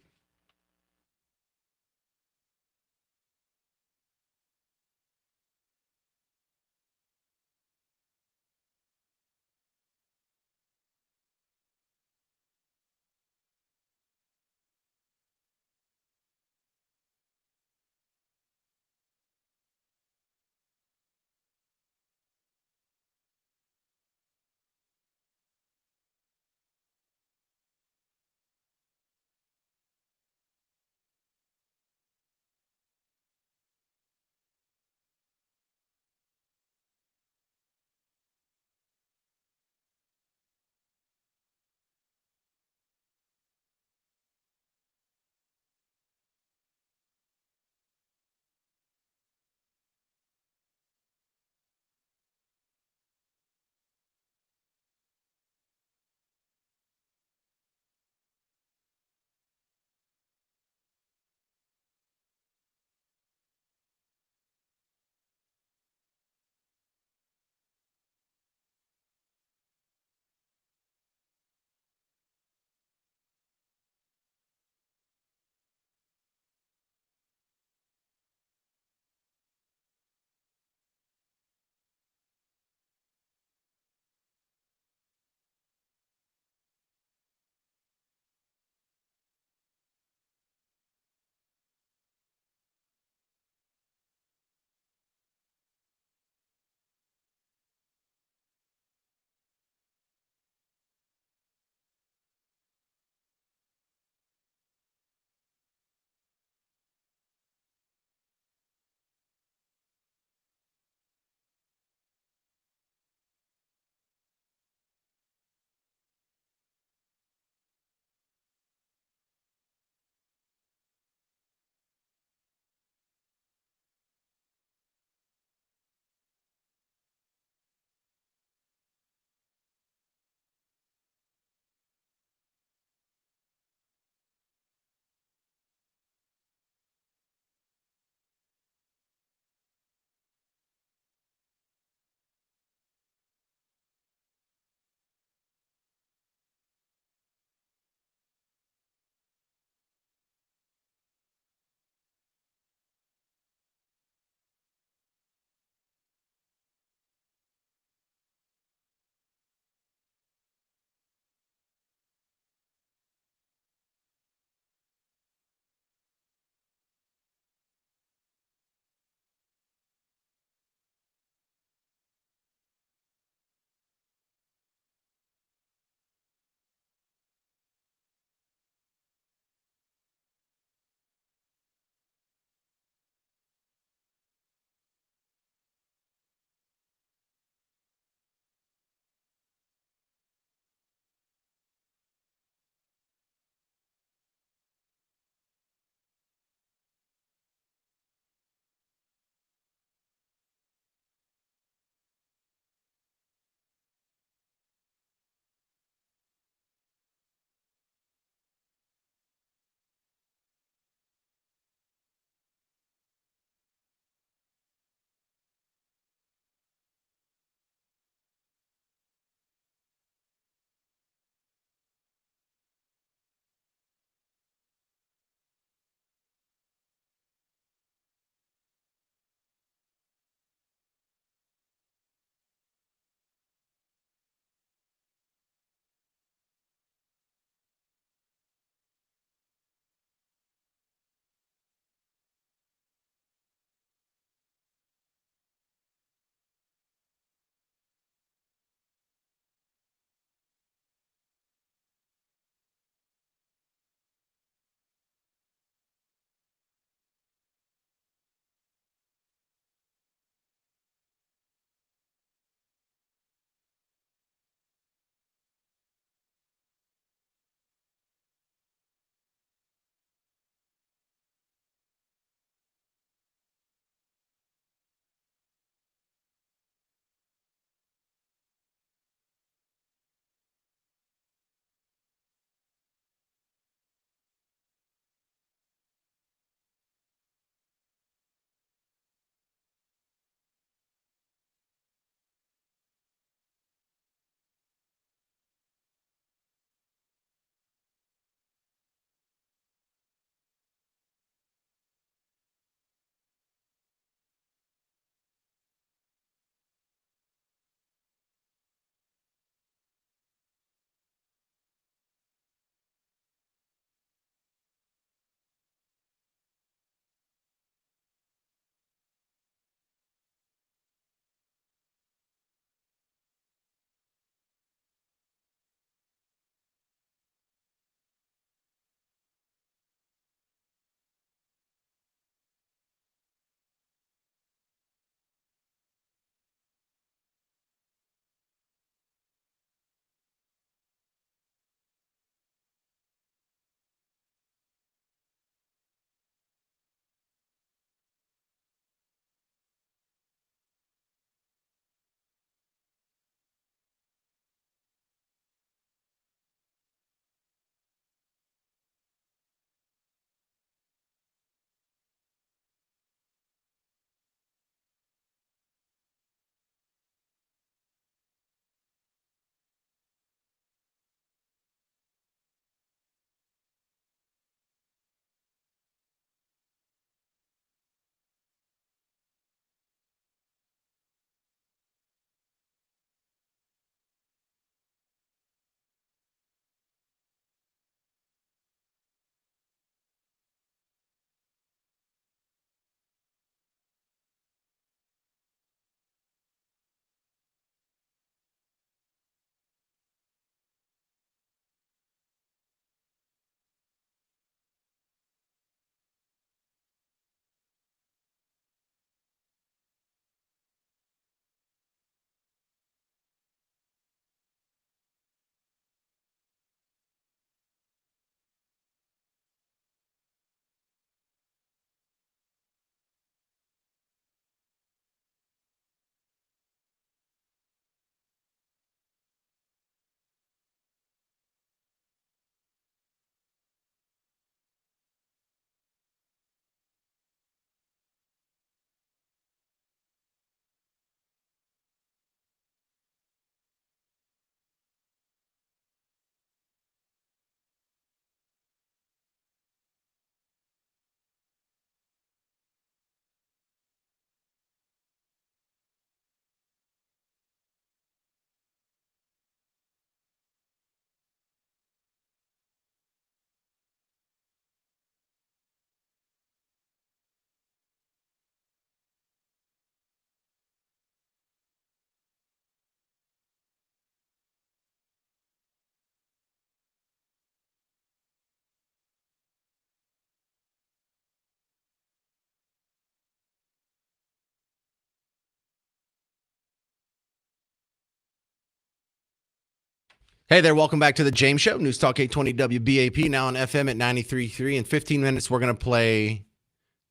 Hey there, welcome back to the James Show. News Talk 820 WBAP, now on FM at 93.3. In 15 minutes, we're going to play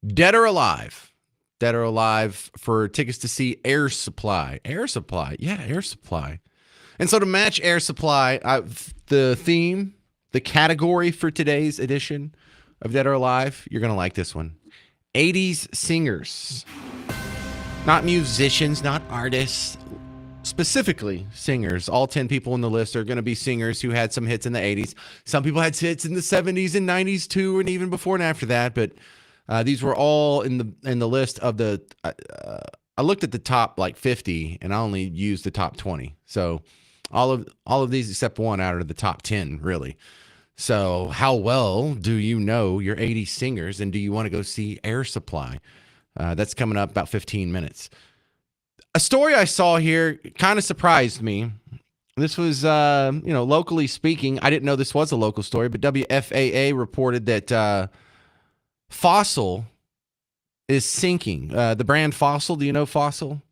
Dead or Alive. Dead or Alive for tickets to see Air Supply. Air Supply. Yeah, Air Supply. And so to match Air Supply, the theme, the category for today's edition of Dead or Alive, you're going to like this one. 80s singers. Not musicians, not artists. Specifically singers. All 10 people in the list are going to be singers who had some hits in the 80s. Some people had hits in the 70s and 90s too, and even before and after that. But these were all in the list of the. I looked at the top like 50, and I only used the top 20. So all of these except one out of the top 10, really. So how well do you know your 80s singers, and do you want to go see Air Supply? That's coming up about 15 minutes. A story I saw here kind of surprised me. This was, locally speaking, I didn't know this was a local story, but WFAA reported that Fossil is sinking. The brand Fossil, do you know Fossil?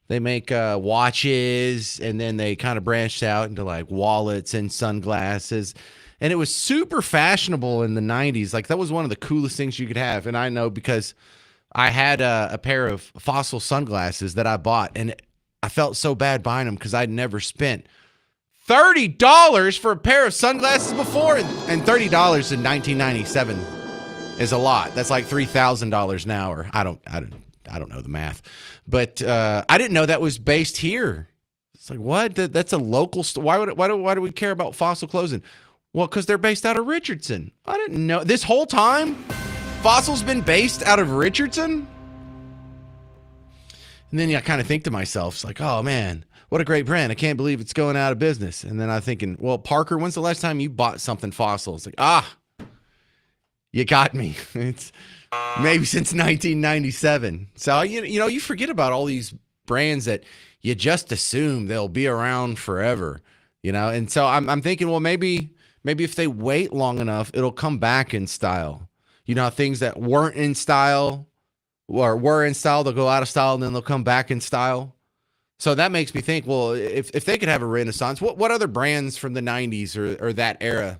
They make watches, and then they kind of branched out into like wallets and sunglasses. And it was super fashionable in the 90s. Like that was one of the coolest things you could have. And I know because I had a pair of Fossil sunglasses that I bought, and I felt so bad buying them because I'd never spent $30 for a pair of sunglasses before, and $30 in 1997 is a lot. That's like $3,000 now, or I don't know the math, but I didn't know that was based here. It's like, what? That's a local store. Why do we care about Fossil clothing? Well, because they're based out of Richardson. I didn't know this whole time. Fossil's been based out of Richardson? And then I kind of think to myself, it's like, oh man, what a great brand. I can't believe it's going out of business. And then I'm thinking, well, Parker, when's the last time you bought something Fossil? It's like, you got me. It's maybe since 1997. So, you forget about all these brands that you just assume they'll be around forever, And so I'm thinking, well, maybe if they wait long enough, it'll come back in style. Things that weren't in style or were in style, they'll go out of style and then they'll come back in style. So that makes me think, well, if they could have a renaissance, what other brands from the 90s or that era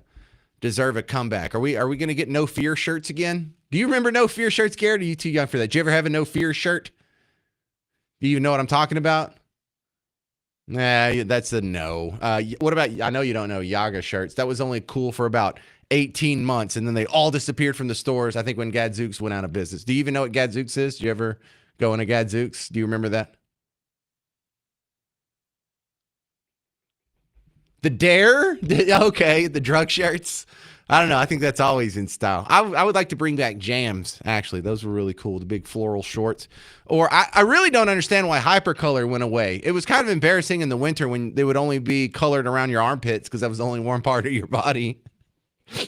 deserve a comeback? Are we going to get No Fear shirts again? Do you remember No Fear shirts, Garrett? Are you too young for that? Did you ever have a No Fear shirt? Do you know what I'm talking about? Nah, that's a no. What about, I know you don't know, Yaga shirts. That was only cool for about 18 months, and then they all disappeared from the stores, I think, when Gadzooks went out of business. Do you even know what Gadzooks is? Did you ever go into Gadzooks? Do you remember that? The Dare? Okay, the drug shirts. I don't know. I think that's always in style. I would like to bring back Jams, actually. Those were really cool, the big floral shorts. Or I really don't understand why Hypercolor went away. It was kind of embarrassing in the winter when they would only be colored around your armpits because that was the only warm part of your body.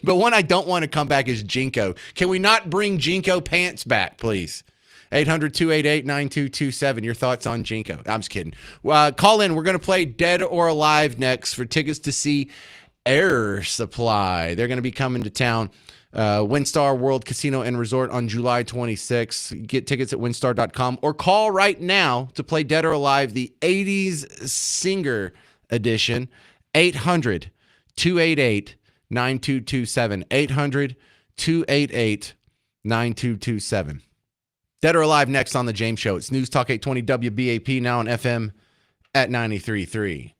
But one I don't want to come back is Jinko. Can we not bring Jinko pants back, please? 800-288-9227. Your thoughts on Jinko? I'm just kidding. Call in. We're going to play Dead or Alive next for tickets to see Air Supply. They're going to be coming to town. WinStar World Casino and Resort on July 26th. Get tickets at winstar.com or call right now to play Dead or Alive, the 80s Singer Edition. 800-288-9227. 800-288-9227. Dead or Alive next on The James Show. It's News Talk 820 WBAP, now on FM at 93.3.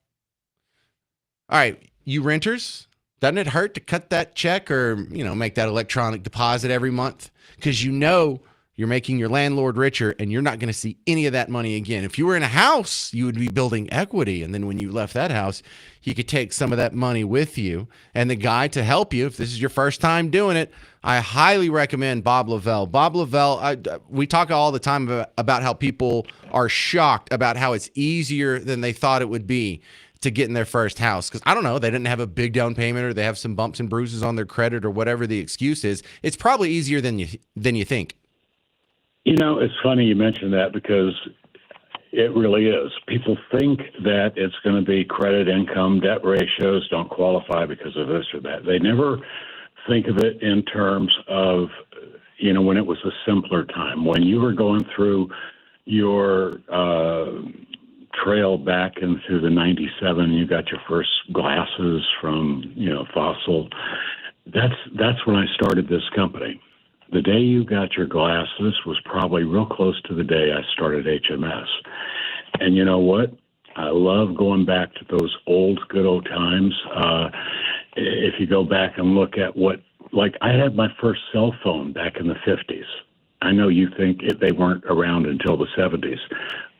All right, you renters, doesn't it hurt to cut that check or, make that electronic deposit every month? Because you're making your landlord richer and you're not going to see any of that money again. If you were in a house, you would be building equity. And then when you left that house, you could take some of that money with you. And the guy to help you, if this is your first time doing it, I highly recommend Bob Lavelle. Bob Lavelle, we talk all the time about how people are shocked about how it's easier than they thought it would be to get in their first house. Because I don't know, they didn't have a big down payment or they have some bumps and bruises on their credit or whatever the excuse is. It's probably easier than you think. It's funny you mentioned that because it really is. People think that it's going to be credit, income, debt ratios don't qualify because of this or that. They never think of it in terms of, when it was a simpler time, when you were going through your trail back into the 97, you got your first glasses from, Fossil. That's when I started this company. The day you got your glasses was probably real close to the day I started HMS. And you know what? I love going back to those good old times. If you go back and look at I had my first cell phone back in the 50s. I know you think they weren't around until the 70s,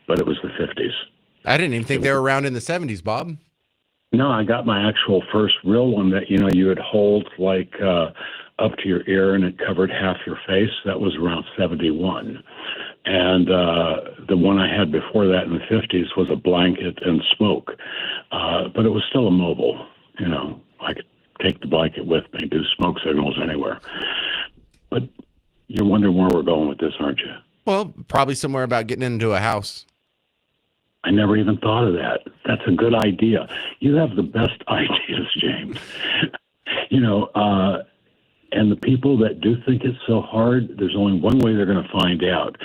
but it was the 50s. I didn't even think they were around in the 70s, Bob. No, I got my actual first real one that, you would hold up to your ear and it covered half your face. That was around 71. And the one I had before that in the 50s was a blanket and smoke. But it was still a mobile, I could take the blanket with me, do smoke signals anywhere. But you're wondering where we're going with this, aren't you? Well, probably somewhere about getting into a house. I never even thought of that. That's a good idea. You have the best ideas, James. And the people that do think it's so hard, there's only one way they're going to find out.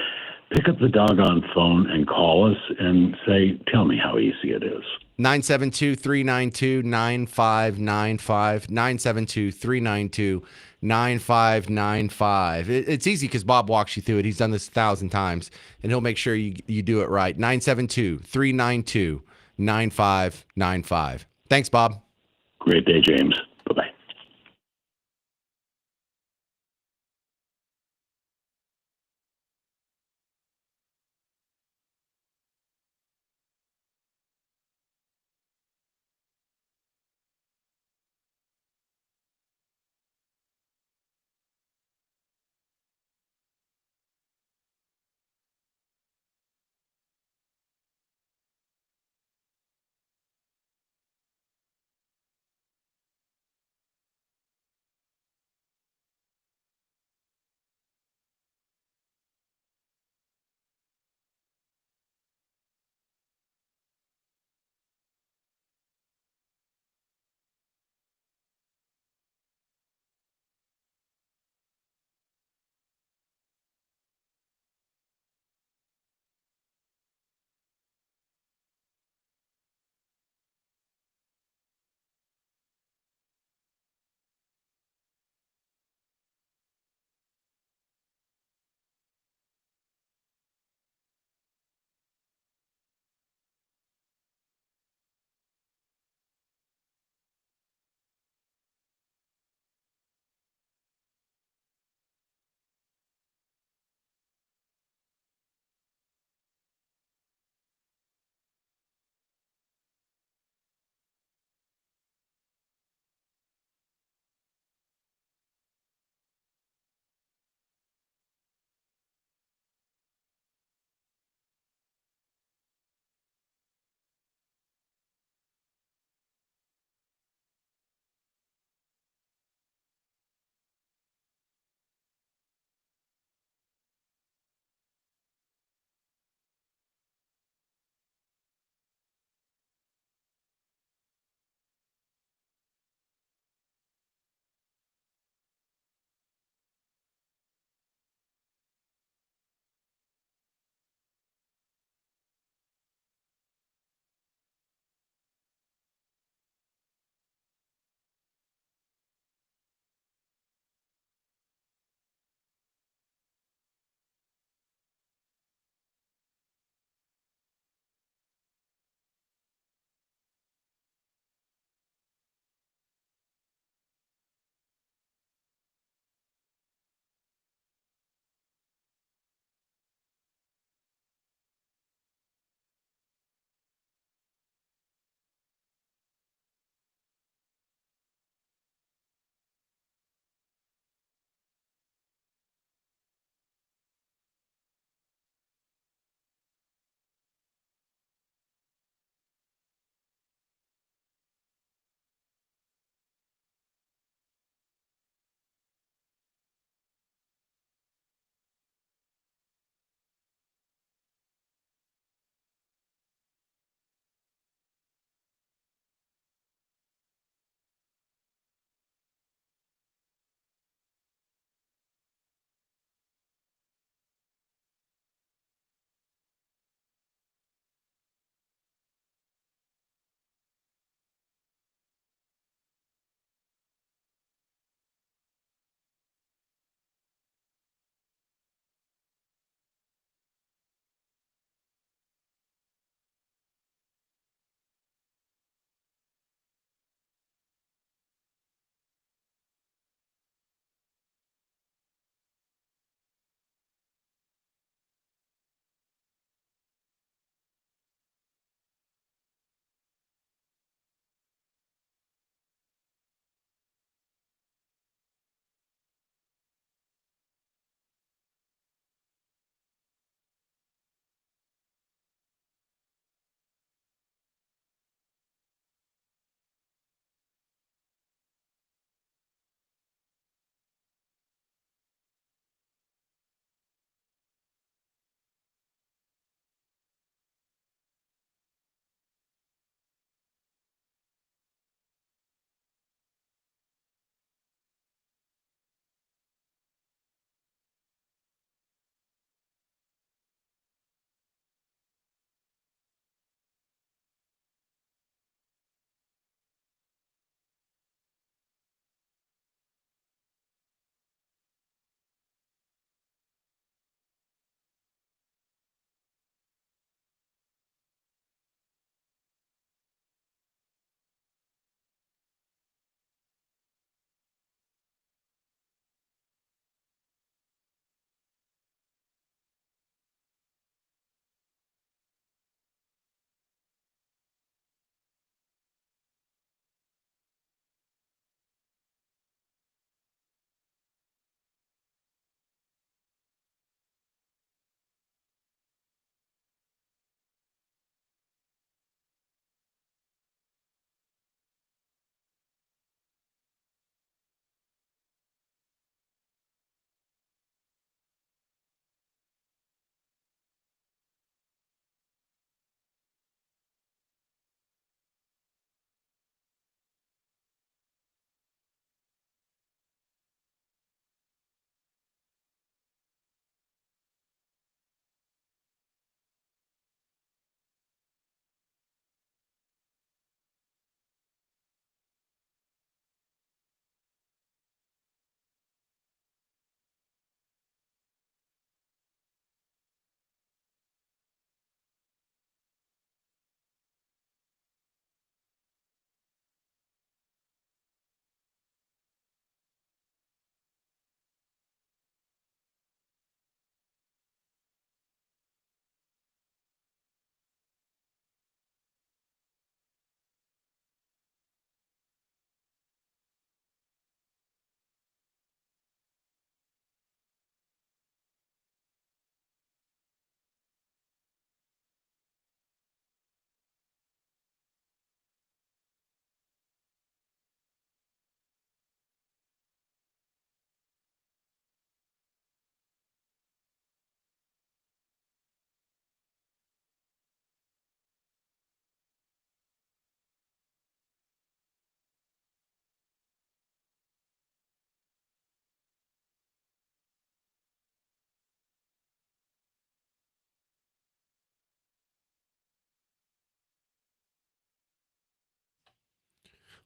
Pick up the doggone phone and call us and say, tell me how easy it is. 972-392-9595. 972-392-9595. It's easy because Bob walks you through it. He's done this 1,000 times, and he'll make sure you do it right. 972-392-9595. Thanks, Bob. Great day, James. Bye-bye.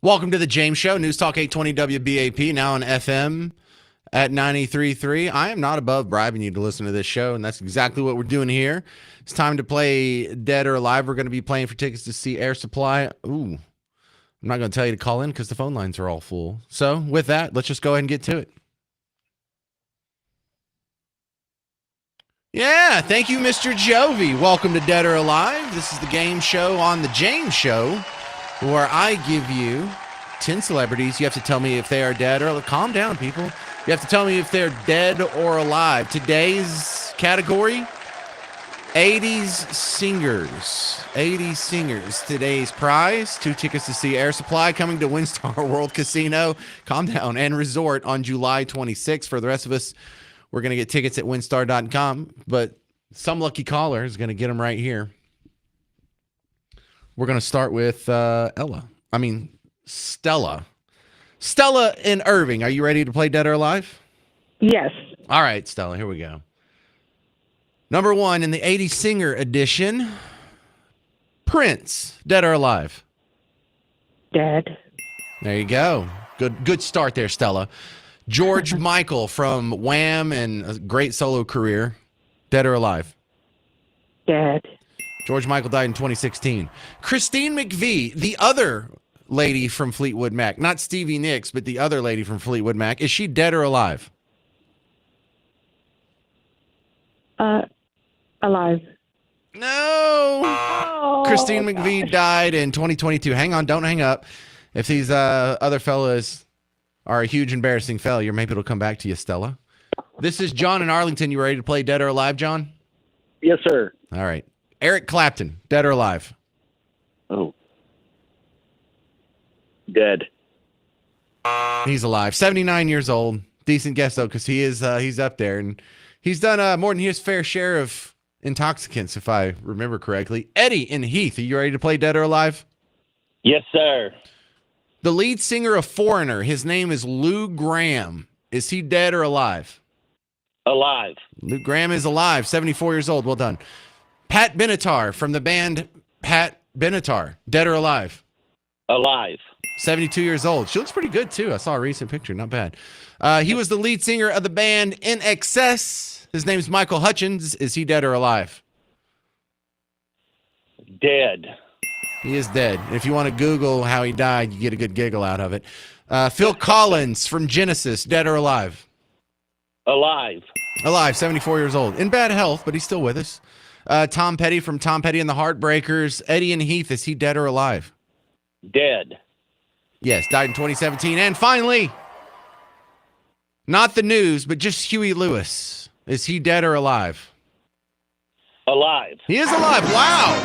Welcome to the James Show, News Talk 820 WBAP, now on FM at 93.3. I am not above bribing you to listen to this show, and that's exactly what we're doing here. It's time to play Dead or Alive. We're going to be playing for tickets to see Air Supply. Ooh, I'm not going to tell you to call in because the phone lines are all full. So with that, let's just go ahead and get to it. Yeah, thank you, Mr. Jovi. Welcome to Dead or Alive. This is the game show on the James Show, where I give you 10 celebrities. You have to tell me if they are dead or... Calm down, people. You have to tell me if they're dead or alive. Today's category, 80s singers. 80s singers. Today's prize, 2 tickets to see Air Supply coming to WinStar World Casino, calm down, and Resort on July 26th. For the rest of us, we're going to get tickets at winstar.com, but some lucky caller is going to get them right here. We're going to start with Stella. Stella in Irving, are you ready to play Dead or Alive? Yes. All right, Stella, here we go. Number 1 in the 80s singer edition, Prince, Dead or Alive? Dead. There you go. Good start there, Stella. George Michael from Wham and a great solo career, Dead or Alive? Dead. George Michael died in 2016. Christine McVie, the other lady from Fleetwood Mac, not Stevie Nicks, but the other lady from Fleetwood Mac, is she dead or alive? Alive. No. Oh, Christine McVie died in 2022. Hang on, don't hang up. If these other fellas are a huge embarrassing failure, maybe it'll come back to you, Stella. This is John in Arlington. You ready to play Dead or Alive, John? Yes, sir. All right. Eric Clapton, dead or alive? Oh. Dead. He's alive. 79 years old. Decent guess, though, because he's up there. And he's done more than his fair share of intoxicants, if I remember correctly. Eddie in Heath, are you ready to play Dead or Alive? Yes, sir. The lead singer of Foreigner, his name is Lou Gramm. Is he dead or alive? Alive. Lou Gramm is alive, 74 years old. Well done. Pat Benatar from the band Pat Benatar, dead or alive? Alive. 72 years old. She looks pretty good, too. I saw a recent picture. Not bad. He was the lead singer of the band In Excess. His name's Michael Hutchins. Is he dead or alive? Dead. He is dead. If you want to Google how he died, you get a good giggle out of it. Phil Collins from Genesis, dead or alive? Alive. Alive, 74 years old. In bad health, but he's still with us. Tom Petty from Tom Petty and the Heartbreakers. Eddie and Heath, is he dead or alive? Dead. Yes, died in 2017. And finally, not the news, but just Huey Lewis. Is he dead or alive? Alive. He is alive. Wow.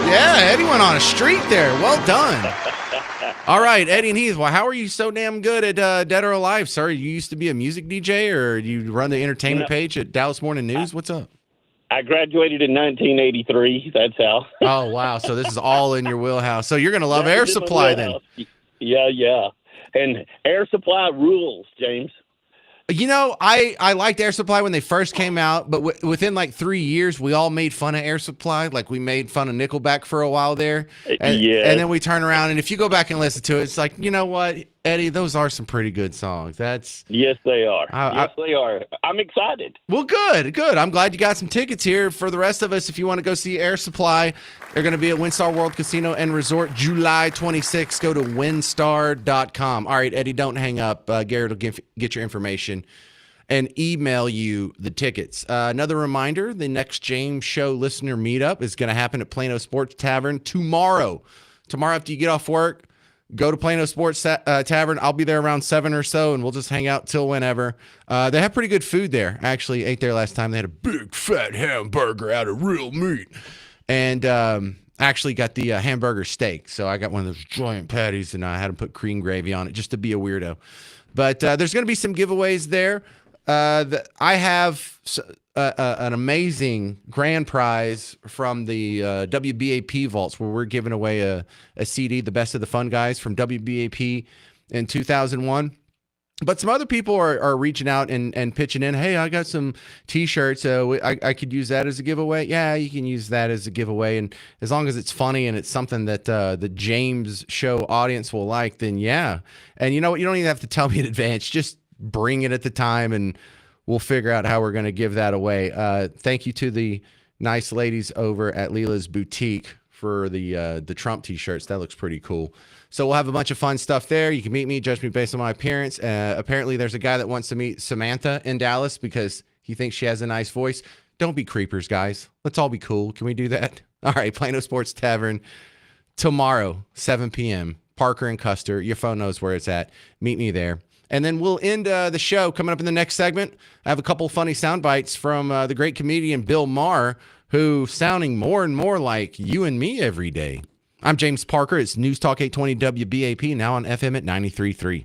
Yeah, Eddie went on a streak there. Well done. All right, Eddie and Heath, well, how are you so damn good at Dead or Alive, sir? You used to be a music DJ, or you run the entertainment page at Dallas Morning News? What's up? I graduated in 1983. That's how. Oh, wow. So this is all in your wheelhouse. So you're going to love Air Supply then. Yeah. And Air Supply rules, James. You know, I liked Air Supply when they first came out, but within like 3 years, we all made fun of Air Supply. Like we made fun of Nickelback for a while there. And then we turn around, and if you go back and listen to it, it's like, you know what, Eddie, those are some pretty good songs. Yes, they are. They are. I'm excited. Well, good. I'm glad you got some tickets here. For the rest of us, if you want to go see Air Supply, they're going to be at WinStar World Casino and Resort July 26th. Go to winstar.com. All right, Eddie, don't hang up. Garrett will get your information and email you the tickets. Another reminder, the next James Show listener meetup is going to happen at Plano Sports Tavern tomorrow. Tomorrow after you get off work, go to Plano Sports Tavern. I'll be there around 7 or so, and we'll just hang out till whenever. They have pretty good food there. I actually ate there last time. They had a big, fat hamburger out of real meat. And actually got the hamburger steak. So I got one of those giant patties, and I had them put cream gravy on it just to be a weirdo. But there's going to be some giveaways there. I have an amazing grand prize from the WBAP vaults, where we're giving away a CD, The Best of the Fun Guys from WBAP in 2001. But some other people are reaching out and pitching in. Hey, I got some T-shirts. I could use that as a giveaway. Yeah, you can use that as a giveaway, and as long as it's funny and it's something that the James Show audience will like, then yeah. And you know what? You don't even have to tell me in advance. Just bring it at the time, and we'll figure out how we're going to give that away. Thank you to the nice ladies over at Leela's Boutique for the Trump T-shirts. That looks pretty cool. So we'll have a bunch of fun stuff there. You can meet me, judge me based on my appearance. Apparently, there's a guy that wants to meet Samantha in Dallas because he thinks she has a nice voice. Don't be creepers, guys. Let's all be cool. Can we do that? All right, Plano Sports Tavern tomorrow, 7 p.m. Parker and Custer. Your phone knows where it's at. Meet me there. And then we'll end the show coming up in the next segment. I have a couple funny sound bites from the great comedian Bill Maher, who's sounding more and more like you and me every day. I'm James Parker. It's News Talk 820 WBAP, now on FM at 93.3.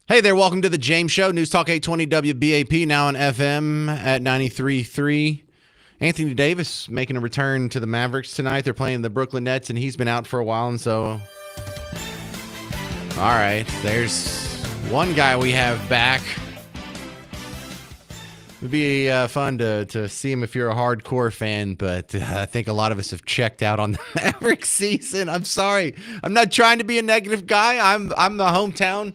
Hey there, welcome to the James Show, News Talk 820 WBAP, now on FM at 93.3. Anthony Davis making a return to the Mavericks tonight. They're playing the Brooklyn Nets, and he's been out for a while, and so... All right, there's one guy we have back. It would be fun to see him if you're a hardcore fan, but I think a lot of us have checked out on the Mavericks season. I'm sorry. I'm not trying to be a negative guy. I'm the hometown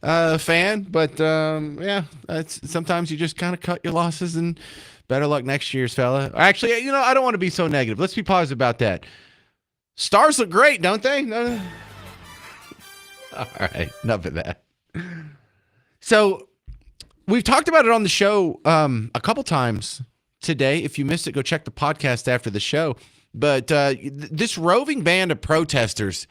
fan, but yeah, sometimes you just kind of cut your losses, and better luck next year's fella. Actually, I don't want to be so negative. Let's be positive about that. Stars look great, don't they? No. All right, enough of that. So we've talked about it on the show a couple times today. If you missed it, go check the podcast after the show. But this roving band of protesters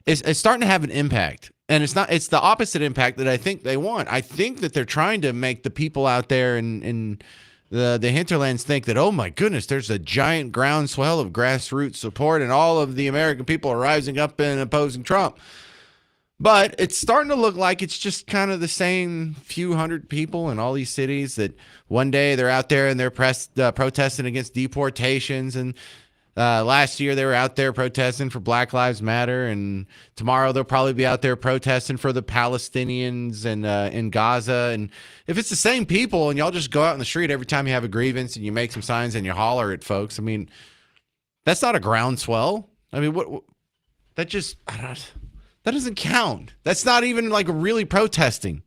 is starting to have an impact. And it's the opposite impact that I think they want. I think that they're trying to make the people out there in the hinterlands think that, oh my goodness, there's a giant groundswell of grassroots support and all of the American people are rising up and opposing Trump. But it's starting to look like it's just kind of the same few hundred people in all these cities that one day they're out there and they're protesting against deportations, and last year they were out there protesting for Black Lives Matter, and tomorrow they'll probably be out there protesting for the Palestinians and in Gaza. And if it's the same people and y'all just go out in the street every time you have a grievance and you make some signs and you holler at folks, I mean, that's not a groundswell. I mean, that doesn't count. That's not even like really protesting.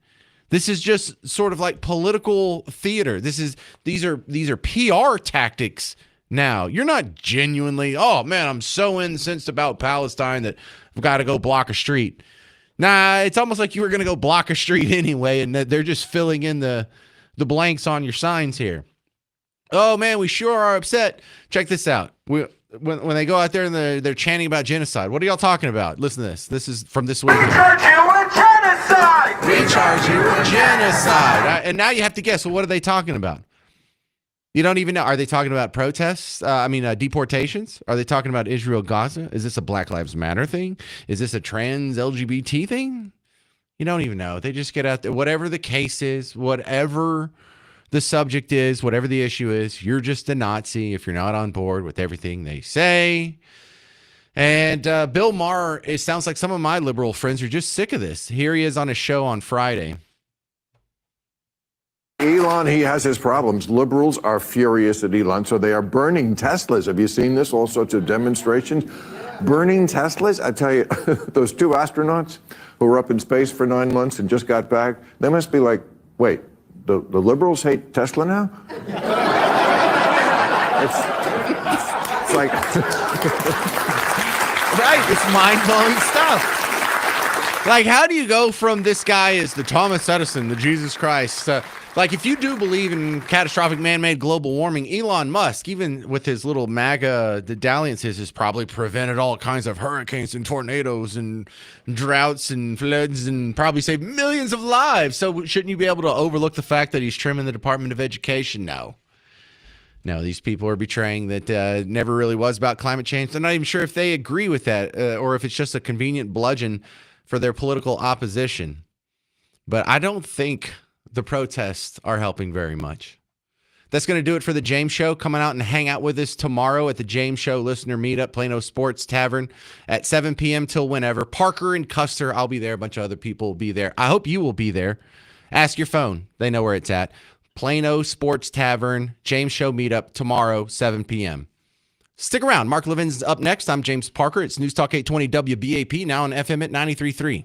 This is just sort of like political theater. These are PR tactics now. You're not genuinely, oh man, I'm so incensed about Palestine that I've got to go block a street. Nah, it's almost like you were going to go block a street anyway, and they're just filling in the blanks on your signs here. Oh man, we sure are upset. Check this out. When they go out there and they're chanting about genocide, what are y'all talking about? Listen to this. This is from this week. We charge you with genocide! We charge you with genocide. And now you have to guess, well, what are they talking about? You don't even know. Are they talking about protests? Deportations? Are they talking about Israel, Gaza? Is this a Black Lives Matter thing? Is this a trans LGBT thing? You don't even know. They just get out there. Whatever the case is, whatever the subject is, whatever the issue is, you're just a Nazi if you're not on board with everything they say. And Bill Maher, it sounds like some of my liberal friends are just sick of this. Here he is on a show on Friday. Elon, he has his problems. Liberals are furious at Elon, so they are burning Teslas. Have you seen this? All sorts of demonstrations. Burning Teslas? I tell you, those two astronauts who were up in space for 9 months and just got back, they must be like, wait, the liberals hate Tesla now? It's like... Right, it's mind-blowing stuff. Like, how do you go from this guy is the Thomas Edison, the Jesus Christ? Like, if you do believe in catastrophic man-made global warming, Elon Musk, even with his little MAGA dalliances, has probably prevented all kinds of hurricanes and tornadoes and droughts and floods and probably saved millions of lives. So shouldn't you be able to overlook the fact that he's trimming the Department of Education? No, these people are betraying that it never really was about climate change. They're not even sure if they agree with that or if it's just a convenient bludgeon for their political opposition. But I don't think the protests are helping very much. That's going to do it for the James Show. Coming out and hang out with us tomorrow at the James Show Listener Meetup, Plano Sports Tavern at 7 p.m. till whenever. Parker and Custer, I'll be there. A bunch of other people will be there. I hope you will be there. Ask your phone. They know where it's at. Plano Sports Tavern, James Show Meetup tomorrow, 7 p.m. Stick around. Mark Levin's up next. I'm James Parker. It's News Talk 820 WBAP, now on FM at 93.3.